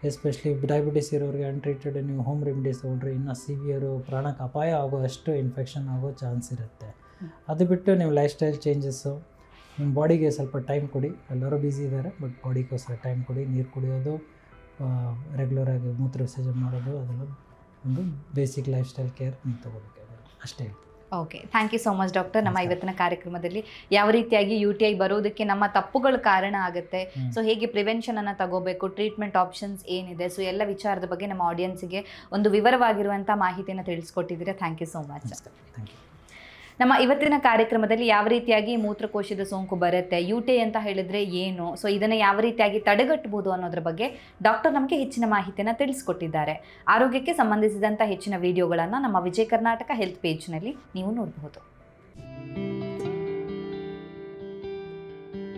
ಎಸ್ಪೆಷಲಿ ಡಯಾಬಿಟಿಸ್ ಇರೋರಿಗೆ ಅನ್ಟ್ರೀಟೆಡ್ ನೀವು ಹೋಮ್ ರೆಮಿಡೀಸ್ ತೊಗೊಂಡ್ರೆ ಇನ್ನೂ ಸಿವಿಯರು, ಪ್ರಾಣಕ್ಕೆ ಅಪಾಯ ಆಗೋ ಅಷ್ಟು ಇನ್ಫೆಕ್ಷನ್ ಆಗೋ ಚಾನ್ಸ್ ಇರುತ್ತೆ. ಅದು ಬಿಟ್ಟು ನೀವು ಲೈಫ್ ಸ್ಟೈಲ್ ಚೇಂಜಸ್ಸು, ನಿಮ್ಮ ಬಾಡಿಗೆ ಸ್ವಲ್ಪ ಟೈಮ್ ಕೊಡಿ. ಎಲ್ಲರೂ ಬ್ಯುಸಿ ಇದ್ದಾರೆ, ಬಟ್ ಬಾಡಿಗೋಸ್ಕರ ಟೈಮ್ ಕೊಡಿ. ನೀರು ಕುಡಿಯೋದು, ರೆಗ್ಯುಲರಾಗಿ ಮೂತ್ರ ವಿಸರ್ಜನೆ ಮಾಡೋದು, ಅದೆಲ್ಲ ಒಂದು ಬೇಸಿಕ್ ಲೈಫ್ ಸ್ಟೈಲ್ ಕೇರ್ ನೀವು ತೊಗೋಬೇಕಾಗುತ್ತೆ ಅಷ್ಟೇ. Okay, thank you so much doctor. ನಮ್ಮ ಇವತ್ತಿನ ಕಾರ್ಯಕ್ರಮದಲ್ಲಿ ಯಾವ ರೀತಿಯಾಗಿ UTI ಬರೋದಕ್ಕೆ ನಮ್ಮ ತಪ್ಪುಗಳು ಕಾರಣ ಆಗುತ್ತೆ, ಸೊ ಹೇಗೆ ಪ್ರಿವೆನ್ಷನನ್ನು ತಗೋಬೇಕು, ಟ್ರೀಟ್ಮೆಂಟ್ ಆಪ್ಷನ್ಸ್ ಏನಿದೆ, ಸೊ ಎಲ್ಲ ವಿಚಾರದ ಬಗ್ಗೆ ನಮ್ಮ ಆಡಿಯನ್ಸಿಗೆ ಒಂದು ವಿವರವಾಗಿರುವಂಥ ಮಾಹಿತಿಯನ್ನು ತಿಳಿಸ್ಕೊಟ್ಟಿದ್ದೀರಾ. Thank you so much. Thank you. ನಮ್ಮ ಇವತ್ತಿನ ಕಾರ್ಯಕ್ರಮದಲ್ಲಿ ಯಾವ ರೀತಿಯಾಗಿ ಮೂತ್ರಕೋಶದ ಸೋಂಕು ಬರುತ್ತೆ, UTI ಅಂತ ಹೇಳಿದರೆ ಏನು, ಸೊ ಇದನ್ನು ಯಾವ ರೀತಿಯಾಗಿ ತಡೆಗಟ್ಟಬಹುದು ಅನ್ನೋದ್ರ ಬಗ್ಗೆ ಡಾಕ್ಟರ್ ನಮಗೆ ಹೆಚ್ಚಿನ ಮಾಹಿತಿಯನ್ನು ತಿಳಿಸ್ಕೊಟ್ಟಿದ್ದಾರೆ. ಆರೋಗ್ಯಕ್ಕೆ ಸಂಬಂಧಿಸಿದಂಥ ಹೆಚ್ಚಿನ ವಿಡಿಯೋಗಳನ್ನು ನಮ್ಮ ವಿಜಯ ಕರ್ನಾಟಕ ಹೆಲ್ತ್ ಪೇಜ್ನಲ್ಲಿ ನೀವು ನೋಡಬಹುದು.